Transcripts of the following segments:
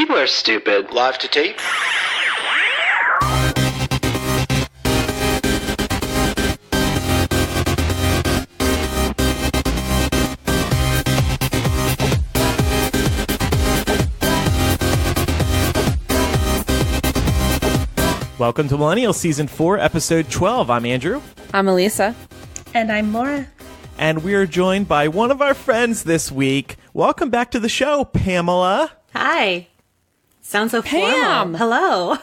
People are stupid. Live to tape. Welcome to Millennial Season 4, Episode 12. I'm Andrew. I'm Elisa. And I'm Laura. And we are joined by one of our friends this week. Welcome back to the show, Pamela. Hi. Sounds so Pam. formal. Hello.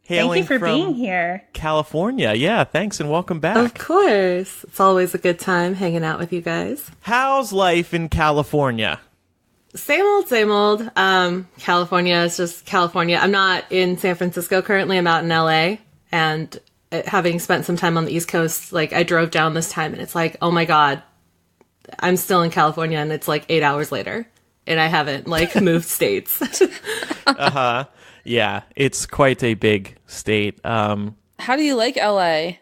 Hailing Thank you for from being here. California. Yeah, thanks and welcome back. Of course. It's always a good time hanging out with you guys. How's life in California? Same old, same old. California is just California. I'm not in San Francisco currently. I'm out in LA. And having spent some time on the East Coast, like I drove down this time and it's like, oh my God, I'm still in California and it's like 8 hours later. And I haven't like moved states. Uh-huh. Yeah, it's quite a big state. How do you like LA?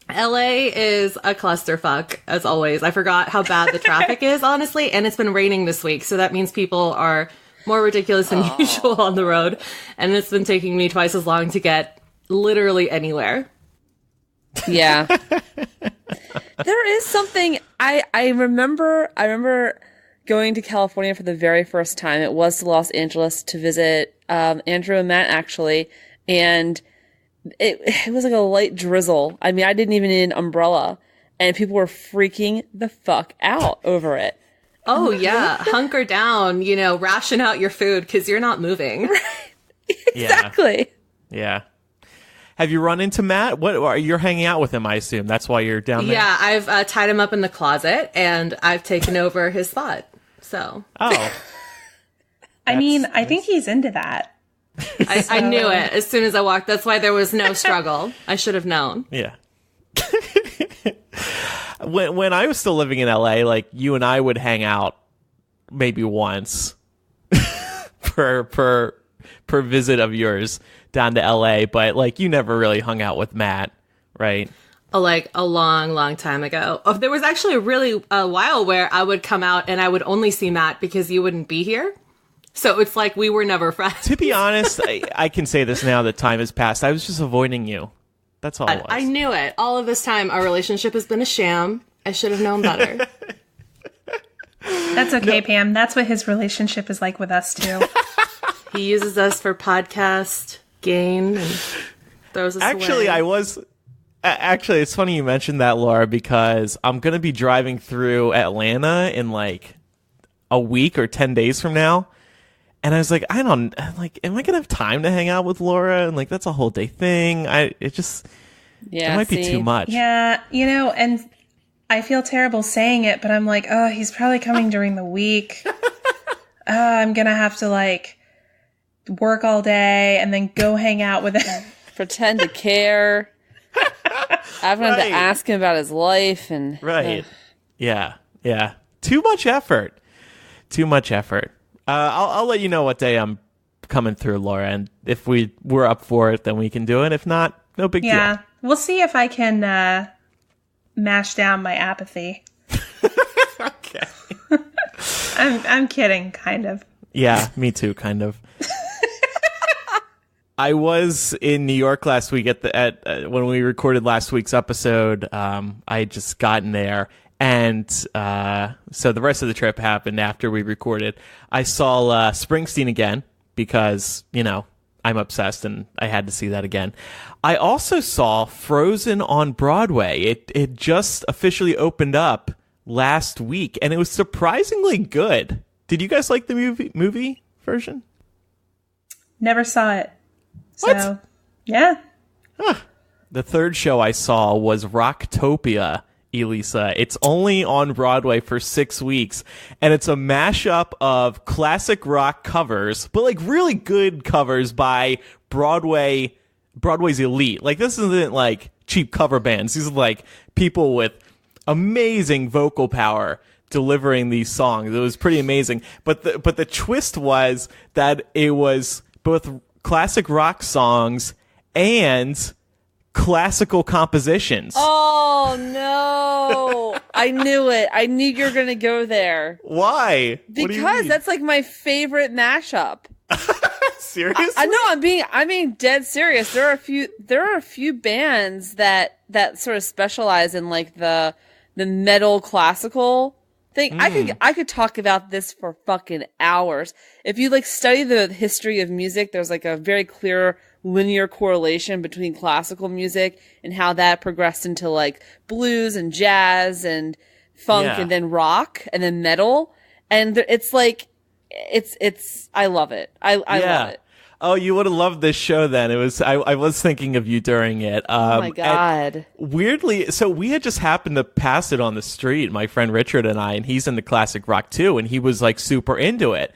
LA is a clusterfuck, as always. I forgot how bad the traffic is, honestly, and it's been raining this week, so that means people are more ridiculous than usual on the road, and it's been taking me twice as long to get literally anywhere. Yeah. There is something, I remember going to California for the very first time. It was to Los Angeles to visit Andrew and Matt, actually, and it was like a light drizzle. I mean, I didn't even need an umbrella, and people were freaking the fuck out over it. Oh, yeah. Hunker down, ration out your food because you're not moving. Right. Exactly. Yeah. Have you run into Matt? You're hanging out with him, I assume. That's why you're down there? Yeah, I've tied him up in the closet, and I've taken over his spot. So. Oh. I think he's into that. I knew it as soon as I walked. That's why there was no struggle. I should have known. Yeah. When I was still living in LA, like you and I would hang out maybe once per visit of yours down to LA, but like you never really hung out with Matt, right? Like a long time ago. Oh, there was actually a while where I would come out and I would only see Matt because you wouldn't be here. So it's like we were never friends. To be honest, I can say this now that time has passed. I was just avoiding you. That's all it was. I knew it. All of this time, our relationship has been a sham. I should have known better. That's okay, Pam. That's what his relationship is like with us, too. He uses us for podcast gain and throws us away. Actually, it's funny you mentioned that, Laura, because I'm going to be driving through Atlanta in like a week or 10 days from now. And I was like, am I going to have time to hang out with Laura? And like, that's a whole day thing. It might be too much. Yeah, and I feel terrible saying it, but I'm like, oh, he's probably coming during the week. I'm going to have to like work all day and then go hang out with him. Pretend to care. I've had to ask him about his life and right. Yeah. Too much effort. I'll let you know what day I'm coming through, Laura, and if we're up for it, then we can do it. If not, no big deal. Yeah, we'll see if I can mash down my apathy. Okay. I'm kidding, kind of. Yeah, me too, kind of. I was in New York last week when we recorded last week's episode. I had just gotten there. And so the rest of the trip happened after we recorded. I saw Springsteen again because, I'm obsessed and I had to see that again. I also saw Frozen on Broadway. It just officially opened up last week, and it was surprisingly good. Did you guys like the movie version? Never saw it. What? So, yeah. Huh. The third show I saw was Rocktopia. Elisa. It's only on Broadway for 6 weeks, and it's a mashup of classic rock covers, but like really good covers by Broadway's elite. Like this isn't like cheap cover bands. These are like people with amazing vocal power delivering these songs. It was pretty amazing. But the twist was that it was both classic rock songs and classical compositions. Oh no! I knew it. I knew you were gonna go there. Why? What do you Because mean? that's like my favorite mashup. Seriously? I know. I'm being dead serious. There are a few bands that sort of specialize in like the metal classical thing. I could talk about this for fucking hours. If you like study the history of music, there's like a very clear linear correlation between classical music and how that progressed into like blues and jazz and funk and then rock and then metal. And it's like, I love it. I love it. Oh, you would have loved this show then. I was thinking of you during it. Oh my God. Weirdly, so we had just happened to pass it on the street, my friend Richard and I, and he's into classic rock too, and he was like super into it.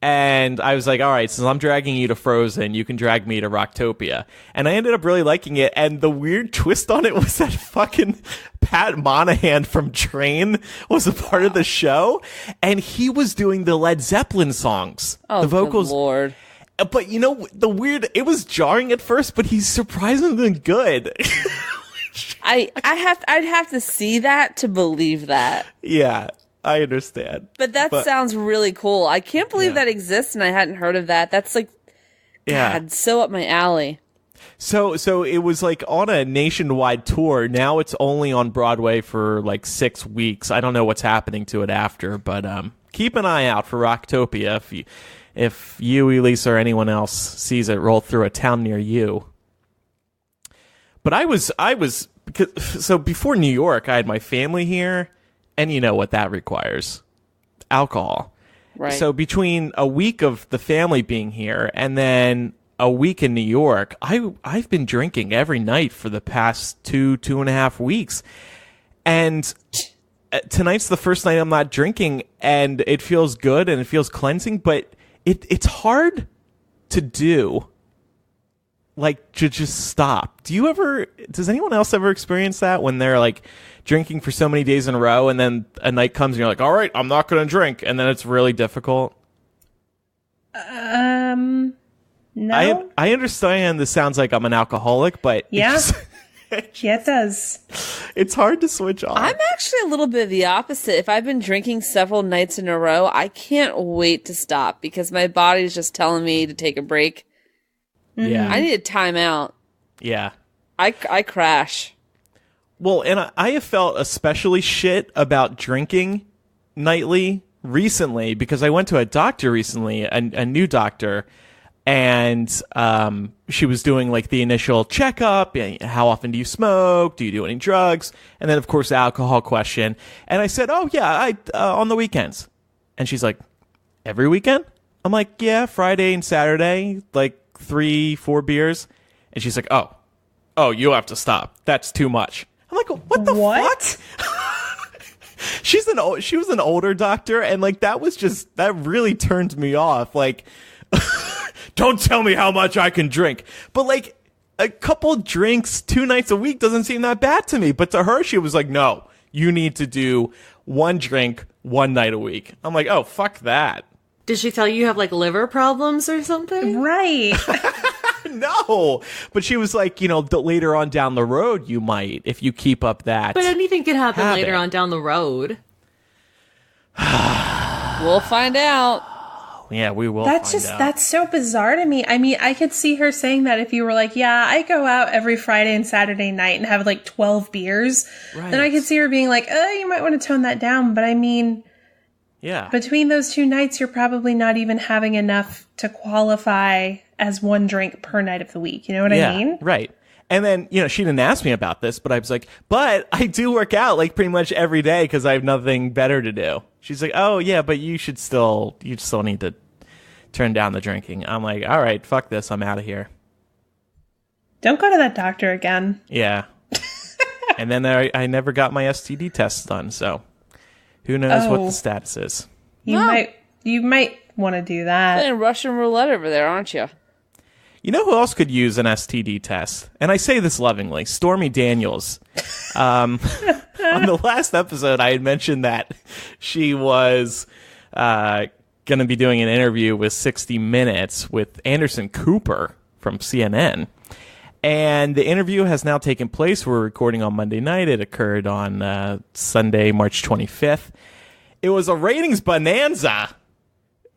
And I was like, all right, since I'm dragging you to Frozen, you can drag me to Rocktopia. And I ended up really liking it. And the weird twist on it was that fucking Pat Monahan from Train was a part of the show. And he was doing the Led Zeppelin songs. Oh, the vocals. good Lord. But you know, it was jarring at first, but he's surprisingly good. I'd have to see that to believe that. Yeah. I understand. But that sounds really cool. I can't believe that exists and I hadn't heard of that. That's like, God, so up my alley. So it was like on a nationwide tour. Now it's only on Broadway for like 6 weeks. I don't know what's happening to it after, but keep an eye out for Rocktopia if you, Elise, or anyone else sees it roll through a town near you. But so before New York, I had my family here. And you know what that requires. Alcohol. Right. So between a week of the family being here and then a week in New York, I've been drinking every night for the past 2.5 weeks. And tonight's the first night I'm not drinking, and it feels good and it feels cleansing, but it's hard to do. Like, to just stop. Does anyone else ever experience that when they're like drinking for so many days in a row and then a night comes and you're like, all right, I'm not going to drink. And then it's really difficult. No. I understand this sounds like I'm an alcoholic, but yeah, it does. It's hard to switch off. I'm actually a little bit of the opposite. If I've been drinking several nights in a row, I can't wait to stop because my body's just telling me to take a break. Yeah. I need a timeout. Yeah. I crash. Well, and I have felt especially shit about drinking nightly recently because I went to a doctor recently, a new doctor, and she was doing like the initial checkup. How often do you smoke? Do you do any drugs? And then, of course, the alcohol question. And I said, oh, yeah, I on the weekends. And she's like, every weekend? I'm like, yeah, Friday and Saturday, like 3-4 beers. And she's like, oh, you have to stop. That's too much. I'm like, what the fuck? She was an older doctor, and like that really turned me off. Like, don't tell me how much I can drink. But like a couple drinks 2 nights a week doesn't seem that bad to me. But to her, she was like, no, you need to do 1 drink 1 night a week. I'm like, oh, fuck that. Did she tell you have like liver problems or something? Right. No, but she was like, later on down the road, you might, if you keep up that. But anything can happen habit. later on down the road. We'll find out. Yeah, we will. That's so bizarre to me. I mean, I could see her saying that if you were like, yeah, I go out every Friday and Saturday night and have like 12 beers. Right. Then I could see her being like, you might want to tone that down. But I mean, yeah, between those 2 nights, you're probably not even having enough to qualify as 1 drink per night of the week. You know what I mean? Right. And then, she didn't ask me about this, but I was like, but I do work out like pretty much every day because I have nothing better to do. She's like, oh yeah, but you still need to turn down the drinking. I'm like, all right, fuck this. I'm out of here. Don't go to that doctor again. Yeah. And then I never got my STD test done. So who knows what the status is. You might want to do that. Playing Russian roulette over there, aren't you? You know who else could use an STD test? And I say this lovingly, Stormy Daniels. On the last episode, I had mentioned that she was going to be doing an interview with 60 Minutes with Anderson Cooper from CNN. And the interview has now taken place. We're recording on Monday night. It occurred on Sunday, March 25th. It was a ratings bonanza.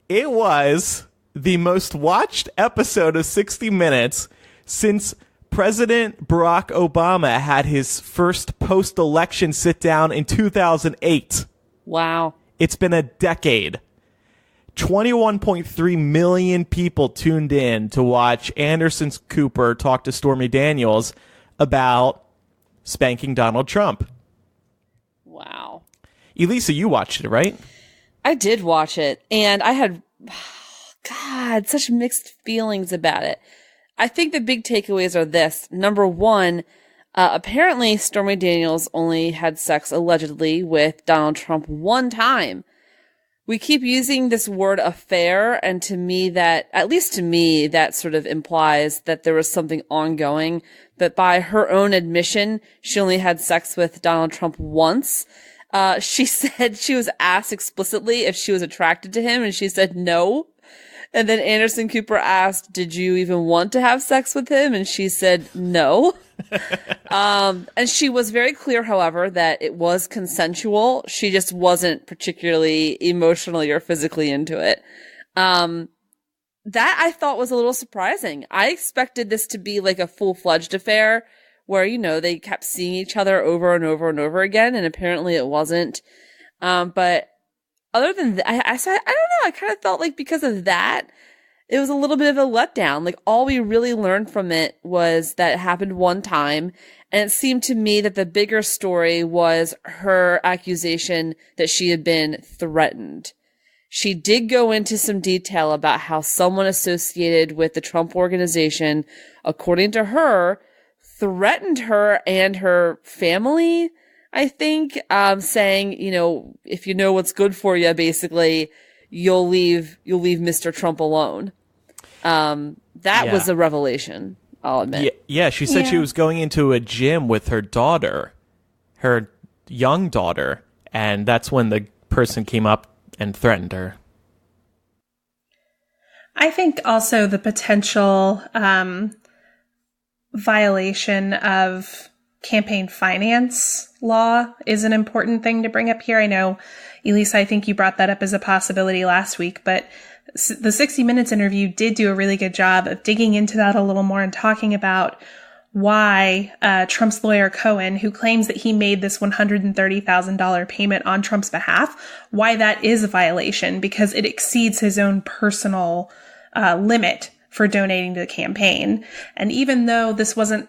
It was the most watched episode of 60 Minutes since President Barack Obama had his first post-election sit-down in 2008. Wow. It's been a decade. 21.3 million people tuned in to watch Anderson Cooper talk to Stormy Daniels about spanking Donald Trump. Wow. Elisa, you watched it, right? I did watch it, and I had, God, such mixed feelings about it. I think the big takeaways are this. Number one, apparently Stormy Daniels only had sex allegedly with Donald Trump one time. We keep using this word affair, and to me that, at least to me, that sort of implies that there was something ongoing. But by her own admission, she only had sex with Donald Trump once. She said she was asked explicitly if she was attracted to him, and she said no. And then Anderson Cooper asked, did you even want to have sex with him? And she said no. And she was very clear, however, that it was consensual. She just wasn't particularly emotionally or physically into it. That I thought was a little surprising. I expected this to be like a full-fledged affair where, you know, they kept seeing each other over and over and over again, and apparently it wasn't. But other than that, I don't know, I kind of felt like because of that, it was a little bit of a letdown. Like, all we really learned from it was that it happened one time, and it seemed to me that the bigger story was her accusation that she had been threatened. She did go into some detail about how someone associated with the Trump organization, according to her, threatened her and her family, I think, saying, you know, if you know what's good for you, basically, you'll leave Mr. Trump alone. That was a revelation, I'll admit. Yeah, she said she was going into a gym with her daughter, her young daughter, and that's when the person came up and threatened her. I think also the potential violation of campaign finance law is an important thing to bring up here. I know, Elisa, I think you brought that up as a possibility last week, but the 60 Minutes interview did do a really good job of digging into that a little more and talking about why Trump's lawyer Cohen, who claims that he made this $130,000 payment on Trump's behalf, why that is a violation, because it exceeds his own personal limit for donating to the campaign. And even though this wasn't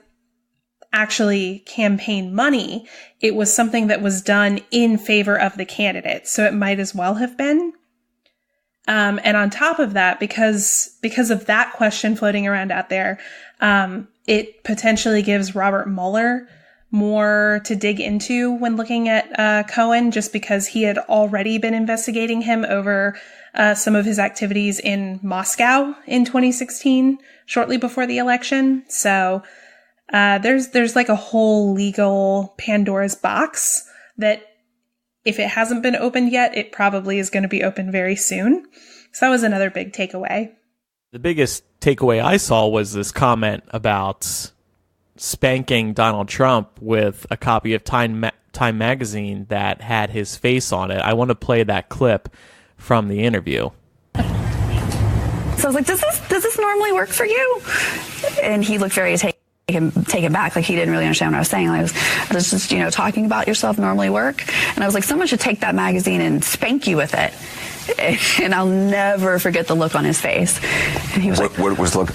actually campaign money, it was something that was done in favor of the candidate. So it might as well have been. And on top of that, because of that question floating around out there, it potentially gives Robert Mueller more to dig into when looking at Cohen, just because he had already been investigating him over some of his activities in Moscow in 2016, shortly before the election. So there's like a whole legal Pandora's box that, if it hasn't been opened yet, it probably is going to be opened very soon. So that was another big takeaway. The biggest takeaway I saw was this comment about spanking Donald Trump with a copy of Time magazine that had his face on it. I want to play that clip from the interview. So I was like, does this normally work for you? And he looked very taken back, like he didn't really understand what I was saying. I was just, talking about yourself normally work. And I was like, someone should take that magazine and spank you with it. And I'll never forget the look on his face. And he was like, what was the look?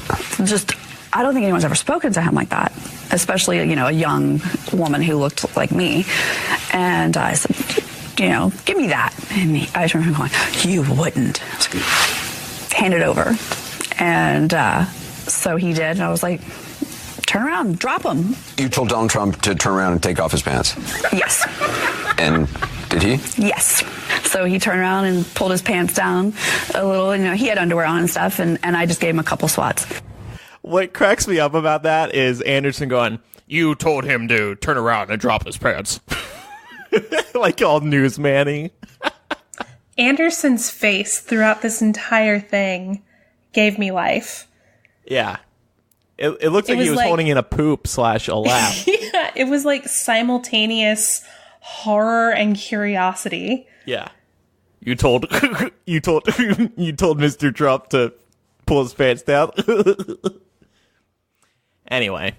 Just, I don't think anyone's ever spoken to him like that, especially, a young woman who looked like me. And I said, give me that. And I just remember going, you wouldn't. Hand it over. And so he did. And I was like, turn around, drop him. You told Donald Trump to turn around and take off his pants? Yes. And did he? Yes. So he turned around and pulled his pants down a little. He had underwear on and stuff, and I just gave him a couple swats. What cracks me up about that is Anderson going, you told him to turn around and drop his pants. Like all newsman-y. Anderson's face throughout this entire thing gave me life. Yeah. It looks like he was like, holding in a poop / a laugh. Yeah, it was like simultaneous horror and curiosity. Yeah. You told Mr. Trump to pull his pants down. Anyway.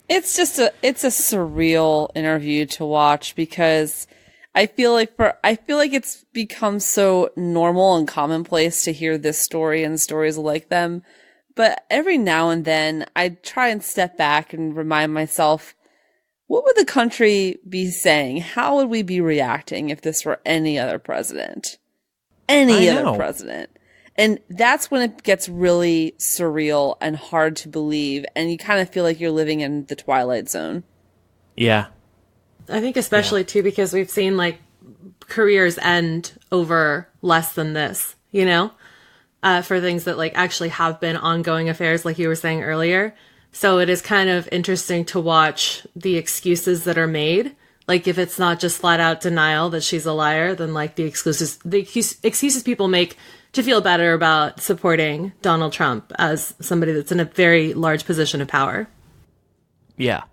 It's a surreal interview to watch because I feel like it's become so normal and commonplace to hear this story and stories like them. But every now and then I try and step back and remind myself, what would the country be saying? How would we be reacting if this were any other president? Any other president. And that's when it gets really surreal and hard to believe. And you kind of feel like you're living in the Twilight Zone. Yeah. I think especially too, because we've seen like careers end over less than this, you know, for things that like actually have been ongoing affairs, like you were saying earlier. So it is kind of interesting to watch the excuses that are made. Like if it's not just flat out denial that she's a liar, then like the excuses people make to feel better about supporting Donald Trump as somebody that's in a very large position of power. Yeah.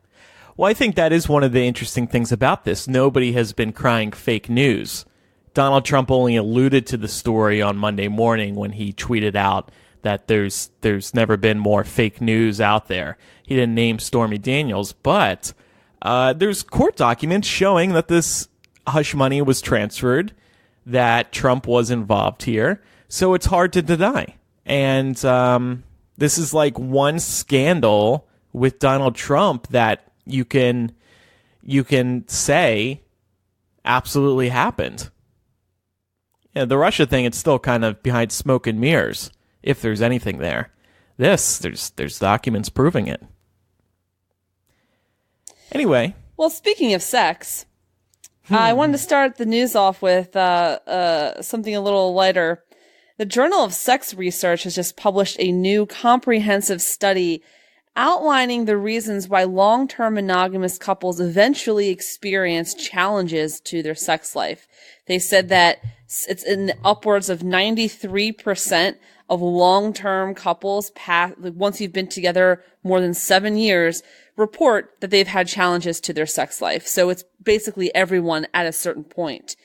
Well, I think that is one of the interesting things about this. Nobody has been crying fake news. Donald Trump only alluded to the story on Monday morning when he tweeted out that there's never been more fake news out there. He didn't name Stormy Daniels, but there's court documents showing that this hush money was transferred, that Trump was involved here. So it's hard to deny. And this is like one scandal with Donald Trump that you can say absolutely happened. Yeah, the Russia thing, it's still kind of behind smoke and mirrors, if there's anything there. There's documents proving it. Anyway. Well, speaking of sex, I wanted to start the news off with something a little lighter. The Journal of Sex Research has just published a new comprehensive study outlining the reasons why long-term monogamous couples eventually experience challenges to their sex life. They said that it's in upwards of 93% of long-term couples, once you've been together more than 7 years, report that they've had challenges to their sex life. So it's basically everyone at a certain point.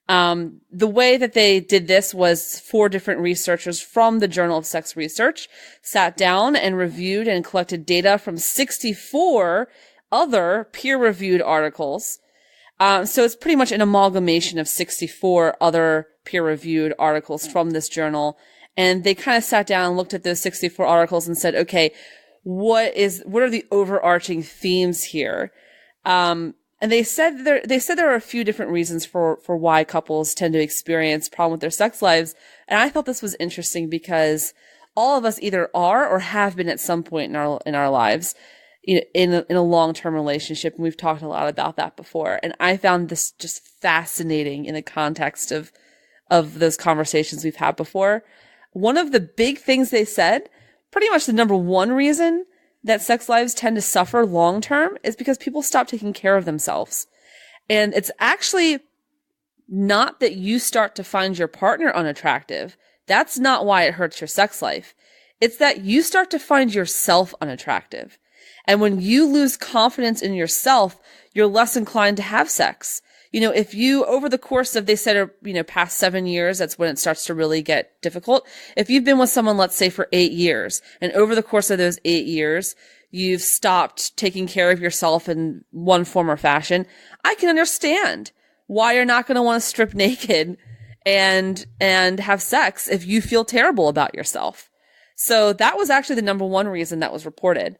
The way that they did this was 4 different researchers from the Journal of Sex Research sat down and reviewed and collected data from 64 other peer-reviewed articles. So it's pretty much an amalgamation of 64 other peer-reviewed articles from this journal. And they kind of sat down and looked at those 64 articles and said, okay, what are the overarching themes here? And they said there are a few different reasons for why couples tend to experience problem with their sex lives. And I thought this was interesting because all of us either are or have been at some point in our lives in a long-term relationship. And we've talked a lot about that before. And I found this just fascinating in the context of those conversations we've had before. One of the big things they said, pretty much the number one reason that sex lives tend to suffer long term is because people stop taking care of themselves. And it's actually not that you start to find your partner unattractive. That's not why it hurts your sex life. It's that you start to find yourself unattractive. And when you lose confidence in yourself, you're less inclined to have sex. If you, over the course of, they said, past 7 years, that's when it starts to really get difficult. If you've been with someone, let's say for 8 years, and over the course of those 8 years, you've stopped taking care of yourself in one form or fashion, I can understand why you're not going to want to strip naked and have sex if you feel terrible about yourself. So that was actually the number one reason that was reported.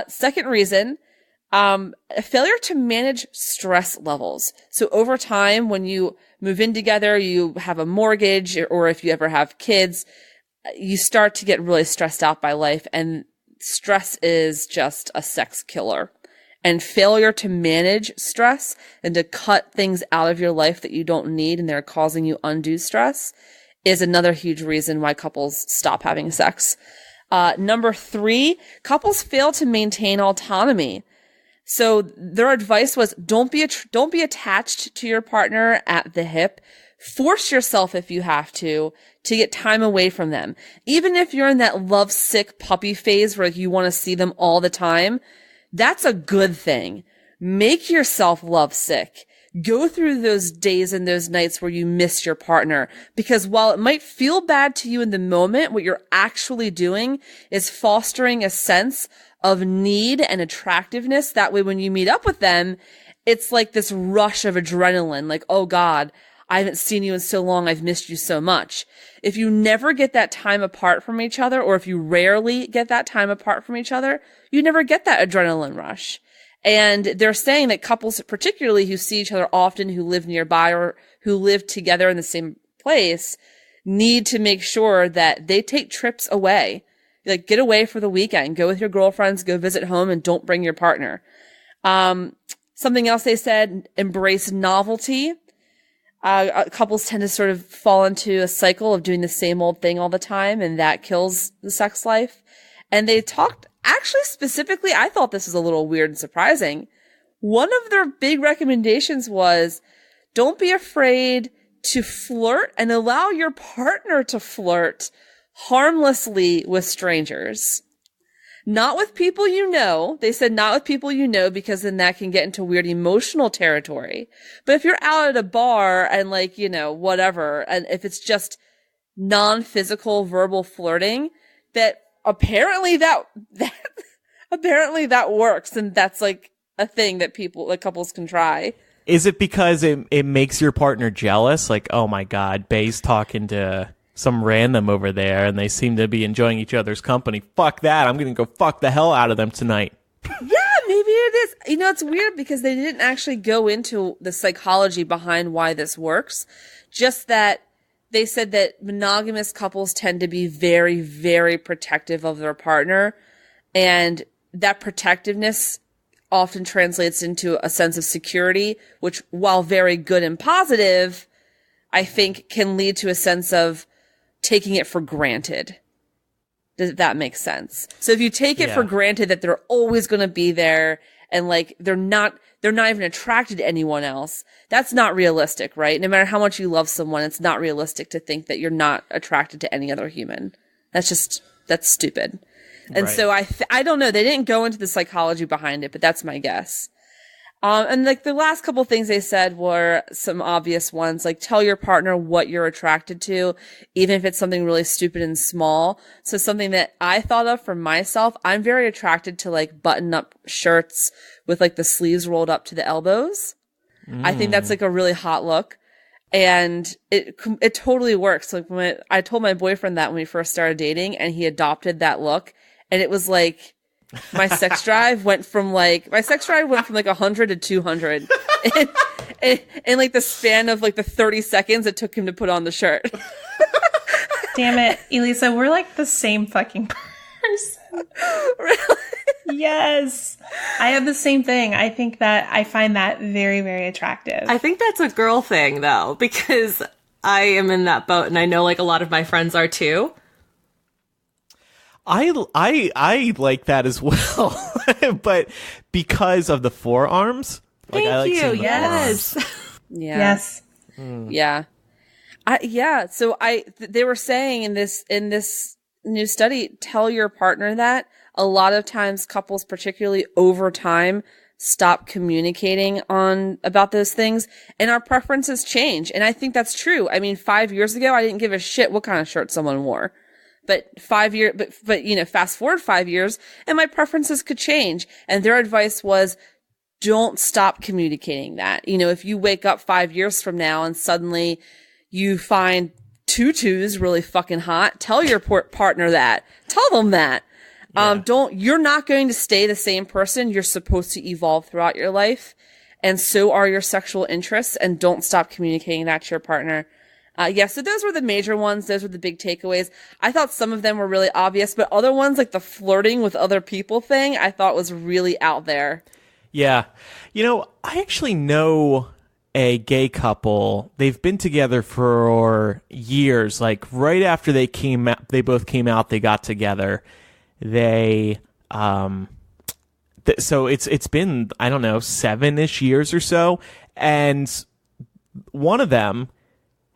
Second reason, a failure to manage stress levels. So over time, when you move in together, you have a mortgage, or if you ever have kids, you start to get really stressed out by life, and stress is just a sex killer. And failure to manage stress and to cut things out of your life that you don't need and they're causing you undue stress is another huge reason why couples stop having sex. Number 3, couples fail to maintain autonomy. So their advice was don't be attached to your partner at the hip. Force yourself, if you have to get time away from them. Even if you're in that lovesick puppy phase where you want to see them all the time, that's a good thing. Make yourself lovesick. Go through those days and those nights where you miss your partner, because while it might feel bad to you in the moment, what you're actually doing is fostering a sense of need and attractiveness. That way, when you meet up with them, it's like this rush of adrenaline, like, oh God, I haven't seen you in so long. I've missed you so much. If you never get that time apart from each other, or if you rarely get that time apart from each other, you never get that adrenaline rush. And they're saying that couples, particularly who see each other often, who live nearby or who live together in the same place, need to make sure that they take trips away. Like, get away for the weekend, go with your girlfriends, go visit home, and don't bring your partner. Something else they said, embrace novelty. Couples tend to sort of fall into a cycle of doing the same old thing all the time, and that kills the sex life. And they talked, actually specifically, I thought this was a little weird and surprising. One of their big recommendations was, don't be afraid to flirt and allow your partner to flirt harmlessly with strangers. Not with people you know. They said not with people you know, because then that can get into weird emotional territory. But if you're out at a bar and, like, you know, whatever, and if it's just non-physical verbal flirting, that apparently that works, and that's like a thing that couples can try. Is it because it makes your partner jealous? Like, oh my God, Bay's talking to some random over there and they seem to be enjoying each other's company. Fuck that. I'm going to go fuck the hell out of them tonight. Yeah, maybe it is. You know, it's weird because they didn't actually go into the psychology behind why this works. Just that they said that monogamous couples tend to be very, very protective of their partner. And that protectiveness often translates into a sense of security, which, while very good and positive, I think can lead to a sense of taking it for granted. Does that make sense? So if you take it for granted that they're always going to be there, and like they're not even attracted to anyone else, that's not realistic, right? No matter how much you love someone, it's not realistic to think that you're not attracted to any other human. That's stupid. And right. So I don't know. They didn't go into the psychology behind it, but that's my guess. And like the last couple things they said were some obvious ones, like tell your partner what you're attracted to, even if it's something really stupid and small. So something that I thought of for myself, I'm very attracted to like button up shirts with like the sleeves rolled up to the elbows. I think that's like a really hot look. And it totally works. Like when I told my boyfriend that when we first started dating, and he adopted that look, and it was like, my sex drive went from like 100 to 200 in like the span of like the 30 seconds it took him to put on the shirt. Damn it, Elisa, we're like the same fucking person. Really? Yes. I have the same thing. I find that very, very attractive. I think that's a girl thing though, because I am in that boat and I know like a lot of my friends are too. I like that as well, but because of the forearms. Like, Thank I like you. Yes. Yeah. Yes. Yeah. So they were saying in this new study, tell your partner that. A lot of times couples, particularly over time, stop communicating about those things, and our preferences change. And I think that's true. I mean, 5 years ago, I didn't give a shit what kind of shirt someone wore. But you know, fast forward 5 years and my preferences could change. And their advice was, don't stop communicating that. You know, if you wake up 5 years from now and suddenly you find tutus really fucking hot, tell your partner that. Tell them that. Yeah. You're not going to stay the same person. You're supposed to evolve throughout your life. And so are your sexual interests. And don't stop communicating that to your partner. So those were the major ones. Those were the big takeaways. I thought some of them were really obvious, but other ones, like the flirting with other people thing, I thought was really out there. Yeah. You know, I actually know a gay couple. They've been together for years. Like right after they both came out, they got together. So it's been, I don't know, 7-ish years or so. And one of them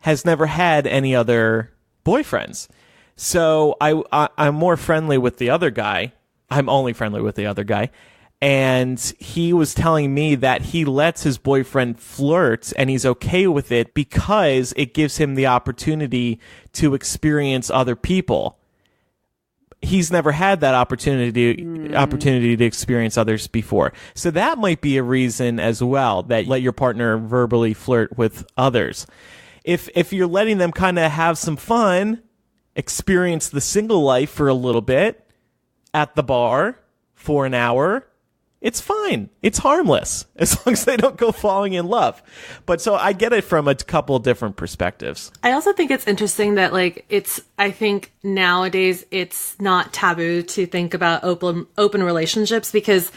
has never had any other boyfriends. So I'm more friendly with the other guy. I'm only friendly with the other guy. And he was telling me that he lets his boyfriend flirt and he's okay with it because it gives him the opportunity to experience other people. He's never had that opportunity to experience others before. So that might be a reason as well, that let your partner verbally flirt with others. If you're letting them kind of have some fun, experience the single life for a little bit at the bar for an hour, it's fine. It's harmless as long as they don't go falling in love. But so I get it from a couple different perspectives. I also think it's interesting that I think nowadays it's not taboo to think about open relationships, because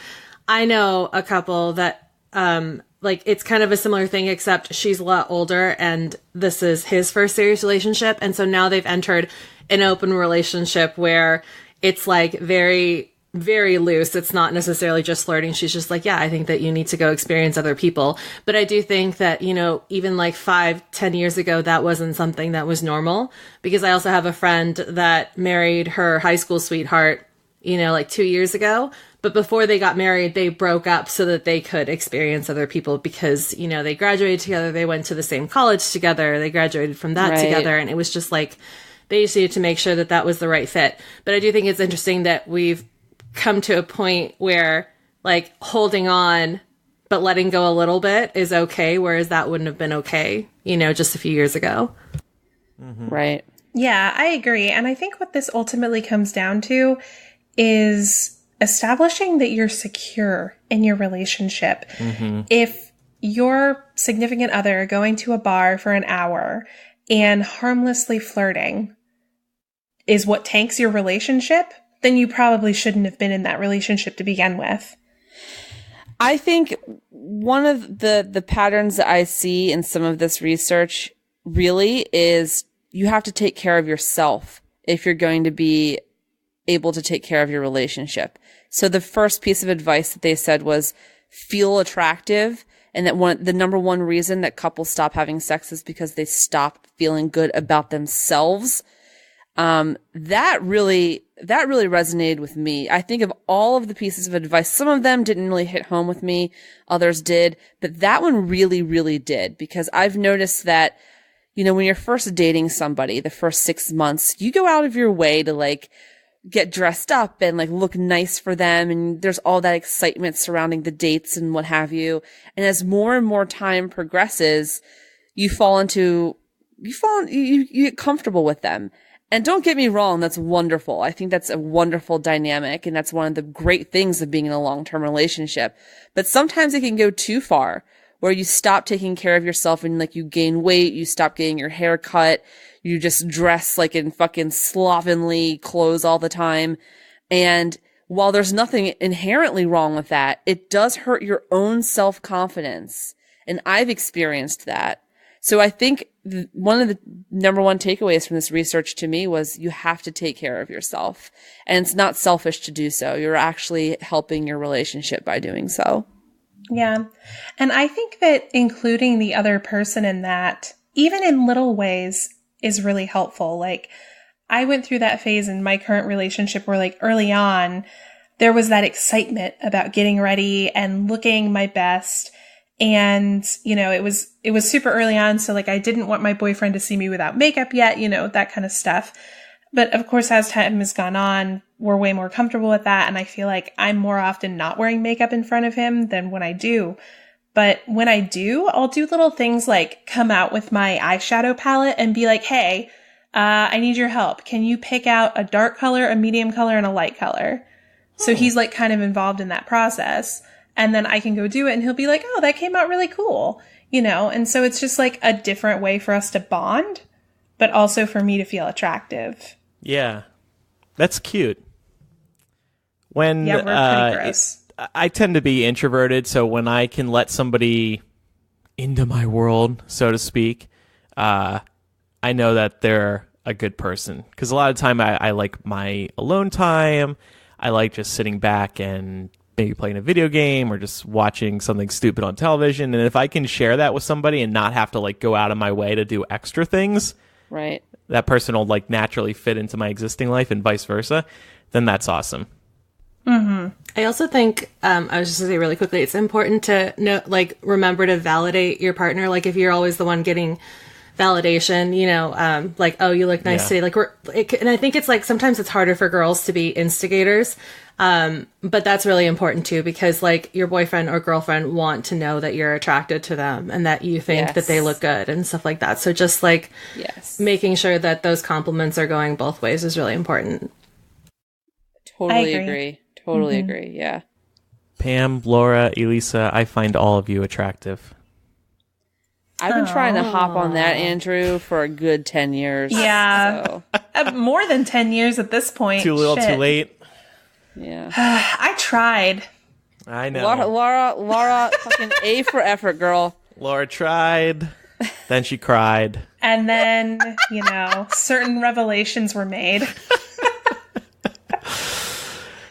I know a couple that it's kind of a similar thing, except she's a lot older and this is his first serious relationship. And so now they've entered an open relationship where it's very, very loose. It's not necessarily just flirting. She's just like, yeah, I think that you need to go experience other people. But I do think that, even 5-10 years ago, that wasn't something that was normal, because I also have a friend that married her high school sweetheart, 2 years ago. But before they got married, they broke up so that they could experience other people, because, they graduated together. They went to the same college together. They graduated from that together. And it was just they just needed to make sure that that was the right fit. But I do think it's interesting that we've come to a point where holding on but letting go a little bit is okay, whereas that wouldn't have been okay, just a few years ago. Mm-hmm. Right. Yeah, I agree. And I think what this ultimately comes down to is establishing that you're secure in your relationship. Mm-hmm. If your significant other going to a bar for an hour and harmlessly flirting is what tanks your relationship, then you probably shouldn't have been in that relationship to begin with. I think one of the patterns that I see in some of this research really is you have to take care of yourself if you're going to be able to take care of your relationship. So the first piece of advice that they said was feel attractive, and that the number one reason that couples stop having sex is because they stop feeling good about themselves. That really resonated with me. I think of all of the pieces of advice, some of them didn't really hit home with me, others did, but that one really, really did, because I've noticed that, when you're first dating somebody, the first 6 months, you go out of your way to get dressed up and look nice for them. And there's all that excitement surrounding the dates and what have you. And as more and more time progresses, you get comfortable with them. And don't get me wrong, that's wonderful. I think that's a wonderful dynamic, and that's one of the great things of being in a long-term relationship. But sometimes it can go too far, where you stop taking care of yourself and you gain weight, you stop getting your hair cut, you just dress in fucking slovenly clothes all the time. And while there's nothing inherently wrong with that, it does hurt your own self-confidence. And I've experienced that. So I think one of the number one takeaways from this research to me was you have to take care of yourself. And it's not selfish to do so. You're actually helping your relationship by doing so. Yeah. And I think that including the other person in that, even in little ways, is really helpful. I went through that phase in my current relationship where early on, there was that excitement about getting ready and looking my best. And, it was super early on. So I didn't want my boyfriend to see me without makeup yet, that kind of stuff. But of course, as time has gone on, we're way more comfortable with that. And I feel like I'm more often not wearing makeup in front of him than when I do. But when I do, I'll do little things come out with my eyeshadow palette and be like, hey, I need your help. Can you pick out a dark color, a medium color, and a light color? So he's kind of involved in that process. And then I can go do it and he'll be like, oh, that came out really cool. And so it's just a different way for us to bond, but also for me to feel attractive. Yeah. That's cute. We're pretty gross. I tend to be introverted, so when I can let somebody into my world, so to speak, I know that they're a good person. Because a lot of time I like my alone time. I like just sitting back and maybe playing a video game or just watching something stupid on television. And if I can share that with somebody and not have to like go out of my way to do extra things, Right. that person will like naturally fit into my existing life and vice versa, then that's awesome. I also think, I was just going to say really quickly, it's important to know, like, remember to validate your partner. Like, if you're always the one getting validation, you know, like, oh, you look nice today. Like, and I think it's like, sometimes it's harder for girls to be instigators. But that's really important too, because like your boyfriend or girlfriend want to know that you're attracted to them and that you think that they look good and stuff like that. So just like making sure that those compliments are going both ways is really important. Totally agree. Totally agree. Yeah. Pam, Laura, Elisa, I find all of you attractive. I've been trying to hop on that, Andrew, for a good 10 years. Yeah. So. More than 10 years at this point. Too little, Shit. too late. Yeah. I tried. I know. Laura, fucking A for effort, girl. Laura tried, then she cried. And then, you know, certain revelations were made.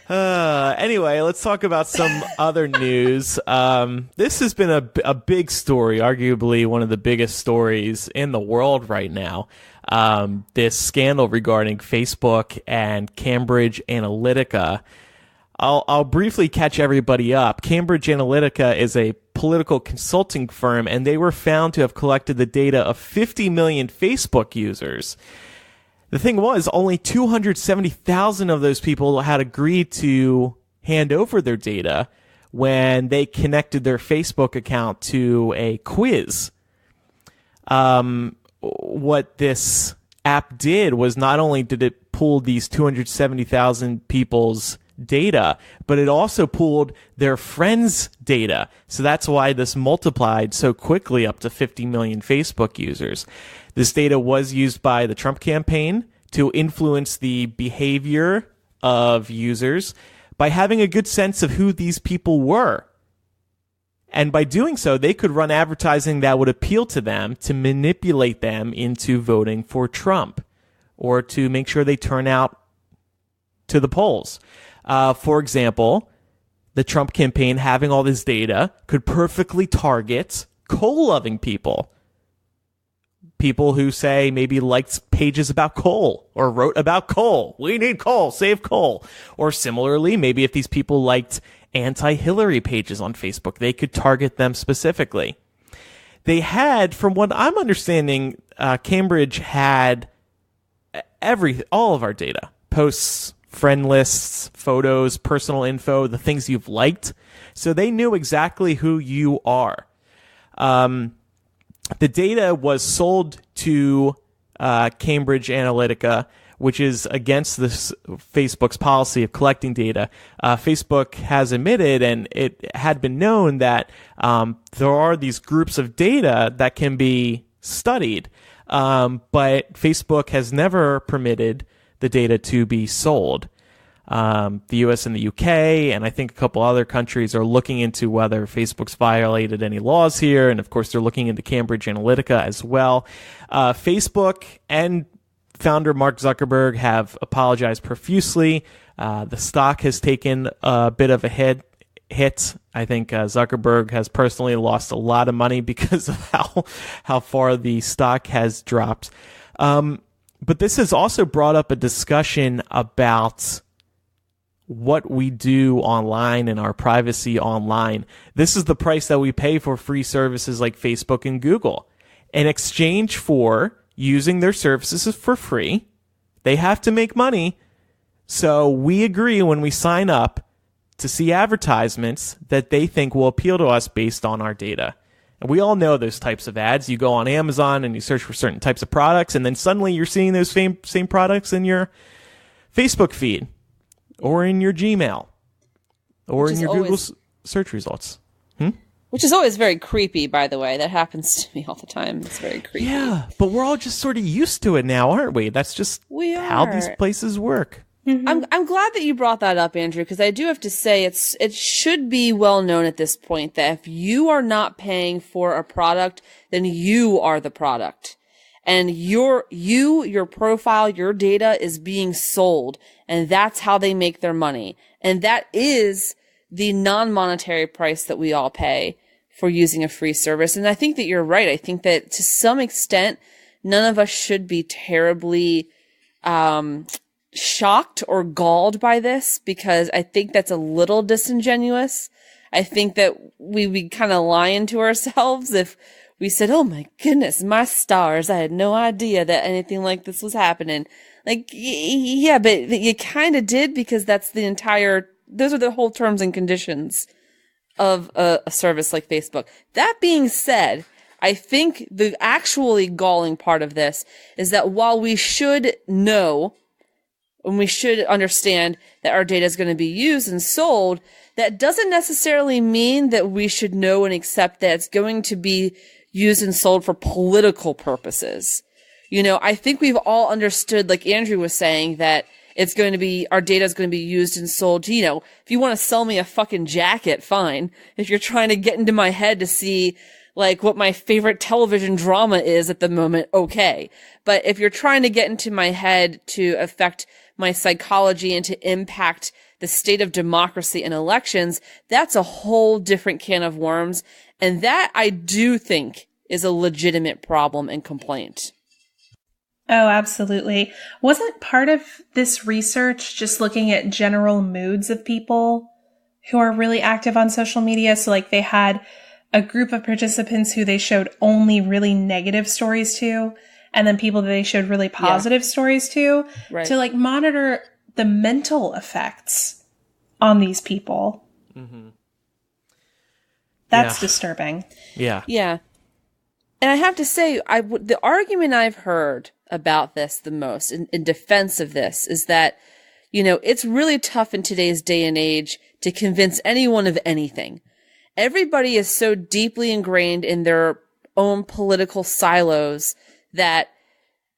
Anyway, let's talk about some other news. This has been a big story, arguably one of the biggest stories in the world right now. This scandal regarding Facebook and Cambridge Analytica. I'll briefly catch everybody up. Cambridge Analytica is a political consulting firm, and they were found to have collected the data of 50 million Facebook users. The thing was, only 270,000 of those people had agreed to hand over their data when they connected their Facebook account to a quiz. What this app did was not only did it pull these 270,000 people's data, but it also pulled their friends' data. So that's why this multiplied so quickly up to 50 million Facebook users. This data was used by the Trump campaign to influence the behavior of users by having a good sense of who these people were. And by doing so, they could run advertising that would appeal to them to manipulate them into voting for Trump or to make sure they turn out to the polls. For example, the Trump campaign, having all this data, could perfectly target coal-loving people. People who say maybe liked pages about coal or wrote about coal. We need coal, save coal. Or similarly, maybe if these people liked anti-Hillary pages on Facebook, they could target them specifically. They had, from what I'm understanding, Cambridge had all of our data, posts, friend lists, photos, personal info, the things you've liked. So they knew exactly who you are. The data was sold to Cambridge Analytica, which is against this Facebook's policy of collecting data. Facebook has admitted, and it had been known, that there are these groups of data that can be studied, but Facebook has never permitted the data to be sold. The US and the UK, and I think a couple other countries, are looking into whether Facebook's violated any laws here. And of course, they're looking into Cambridge Analytica as well. Facebook and founder Mark Zuckerberg have apologized profusely. The stock has taken a bit of a hit. I think Zuckerberg has personally lost a lot of money because of how far the stock has dropped. But this has also brought up a discussion about what we do online and our privacy online. This is the price that we pay for free services like Facebook and Google. In exchange for using their services for free, they have to make money. So we agree when we sign up to see advertisements that they think will appeal to us based on our data. And we all know those types of ads. You go on Amazon and you search for certain types of products, and then suddenly you're seeing those same products in your Facebook feed, or in your Gmail, or in your Google search results. Which is always very creepy, by the way. That happens to me all the time. It's very creepy. Yeah, but we're all just sort of used to it now, aren't we? That's just how these places work. I'm glad that you brought that up, Andrew, because I do have to say it should be well known at this point that if you are not paying for a product, then you are the product. And your profile, your data is being sold, and that's how they make their money. And that is the non-monetary price that we all pay for using a free service. And I think that you're right. I think that to some extent, none of us should be terribly shocked or galled by this, because I think that's a little disingenuous. I think that we be kind of lying to ourselves if we said, oh my goodness, my stars, I had no idea that anything like this was happening. Like, yeah, but you kind of did, because those are the whole terms and conditions of a service like Facebook. That being said, I think the actually galling part of this is that while we should know and we should understand that our data is going to be used and sold, that doesn't necessarily mean that we should know and accept that it's going to be used and sold for political purposes. You know, I think we've all understood, like Andrew was saying, that our data is going to be used and sold to, if you want to sell me a fucking jacket, fine. If you're trying to get into my head to see, like, what my favorite television drama is at the moment, okay. But if you're trying to get into my head to affect my psychology and to impact the state of democracy and elections, that's a whole different can of worms. And that, I do think, is a legitimate problem and complaint. Oh, absolutely. Wasn't part of this research just looking at general moods of people who are really active on social media? So like they had a group of participants who they showed only really negative stories to, and then people that they showed really positive stories to, to like monitor the mental effects on these people. Mm-hmm. That's disturbing. Yeah. Yeah. And I have to say, the argument I've heard about this the most in defense of this is that, it's really tough in today's day and age to convince anyone of anything. Everybody is so deeply ingrained in their own political silos that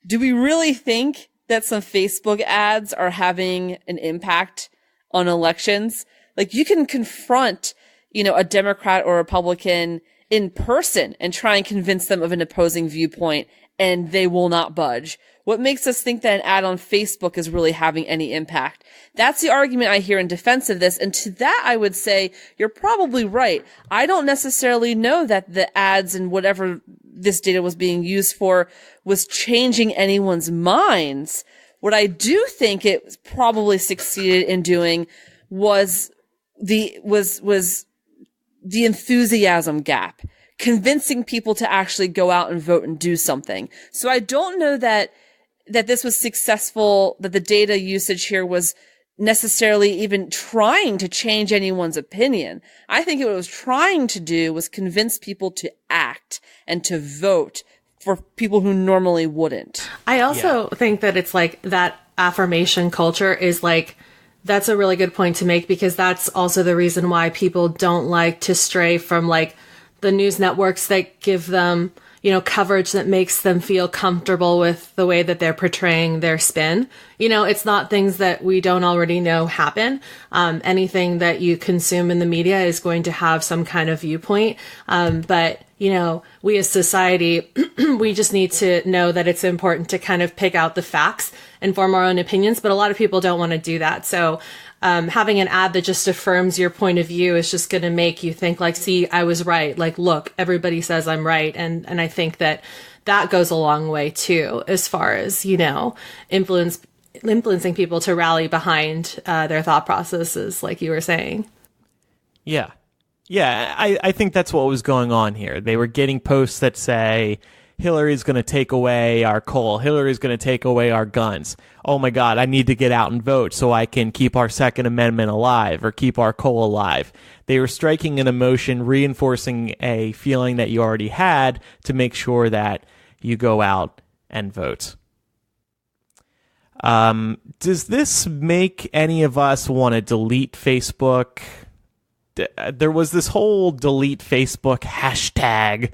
do we really think that some Facebook ads are having an impact on elections? Like, you can confront, a Democrat or Republican in person and try and convince them of an opposing viewpoint, and they will not budge. What makes us think that an ad on Facebook is really having any impact? That's the argument I hear in defense of this. And to that, I would say you're probably right. I don't necessarily know that the ads and whatever this data was being used for was changing anyone's minds. What I do think it probably succeeded in doing was the enthusiasm gap, convincing people to actually go out and vote and do something. So I don't know that this was successful, that the data usage here was necessarily even trying to change anyone's opinion. I think what it was trying to do was convince people to act and to vote for people who normally wouldn't. I also think that it's like that affirmation culture is like, that's a really good point to make, because that's also the reason why people don't like to stray from like the news networks that give them, coverage that makes them feel comfortable with the way that they're portraying their spin. It's not things that we don't already know happen. Anything that you consume in the media is going to have some kind of viewpoint. But we as society, we just need to know that it's important to kind of pick out the facts and form our own opinions. But a lot of people don't want to do that. So having an ad that just affirms your point of view is just going to make you think like, see, I was right. Like, look, everybody says I'm right. And I think that goes a long way too, as far as, influencing people to rally behind their thought processes, like you were saying. Yeah. Yeah, I think that's what was going on here. They were getting posts that say, Hillary's going to take away our coal. Hillary's going to take away our guns. Oh my God, I need to get out and vote so I can keep our Second Amendment alive or keep our coal alive. They were striking an emotion, reinforcing a feeling that you already had to make sure that you go out and vote. Does this make any of us want to delete Facebook? There was this whole delete Facebook hashtag.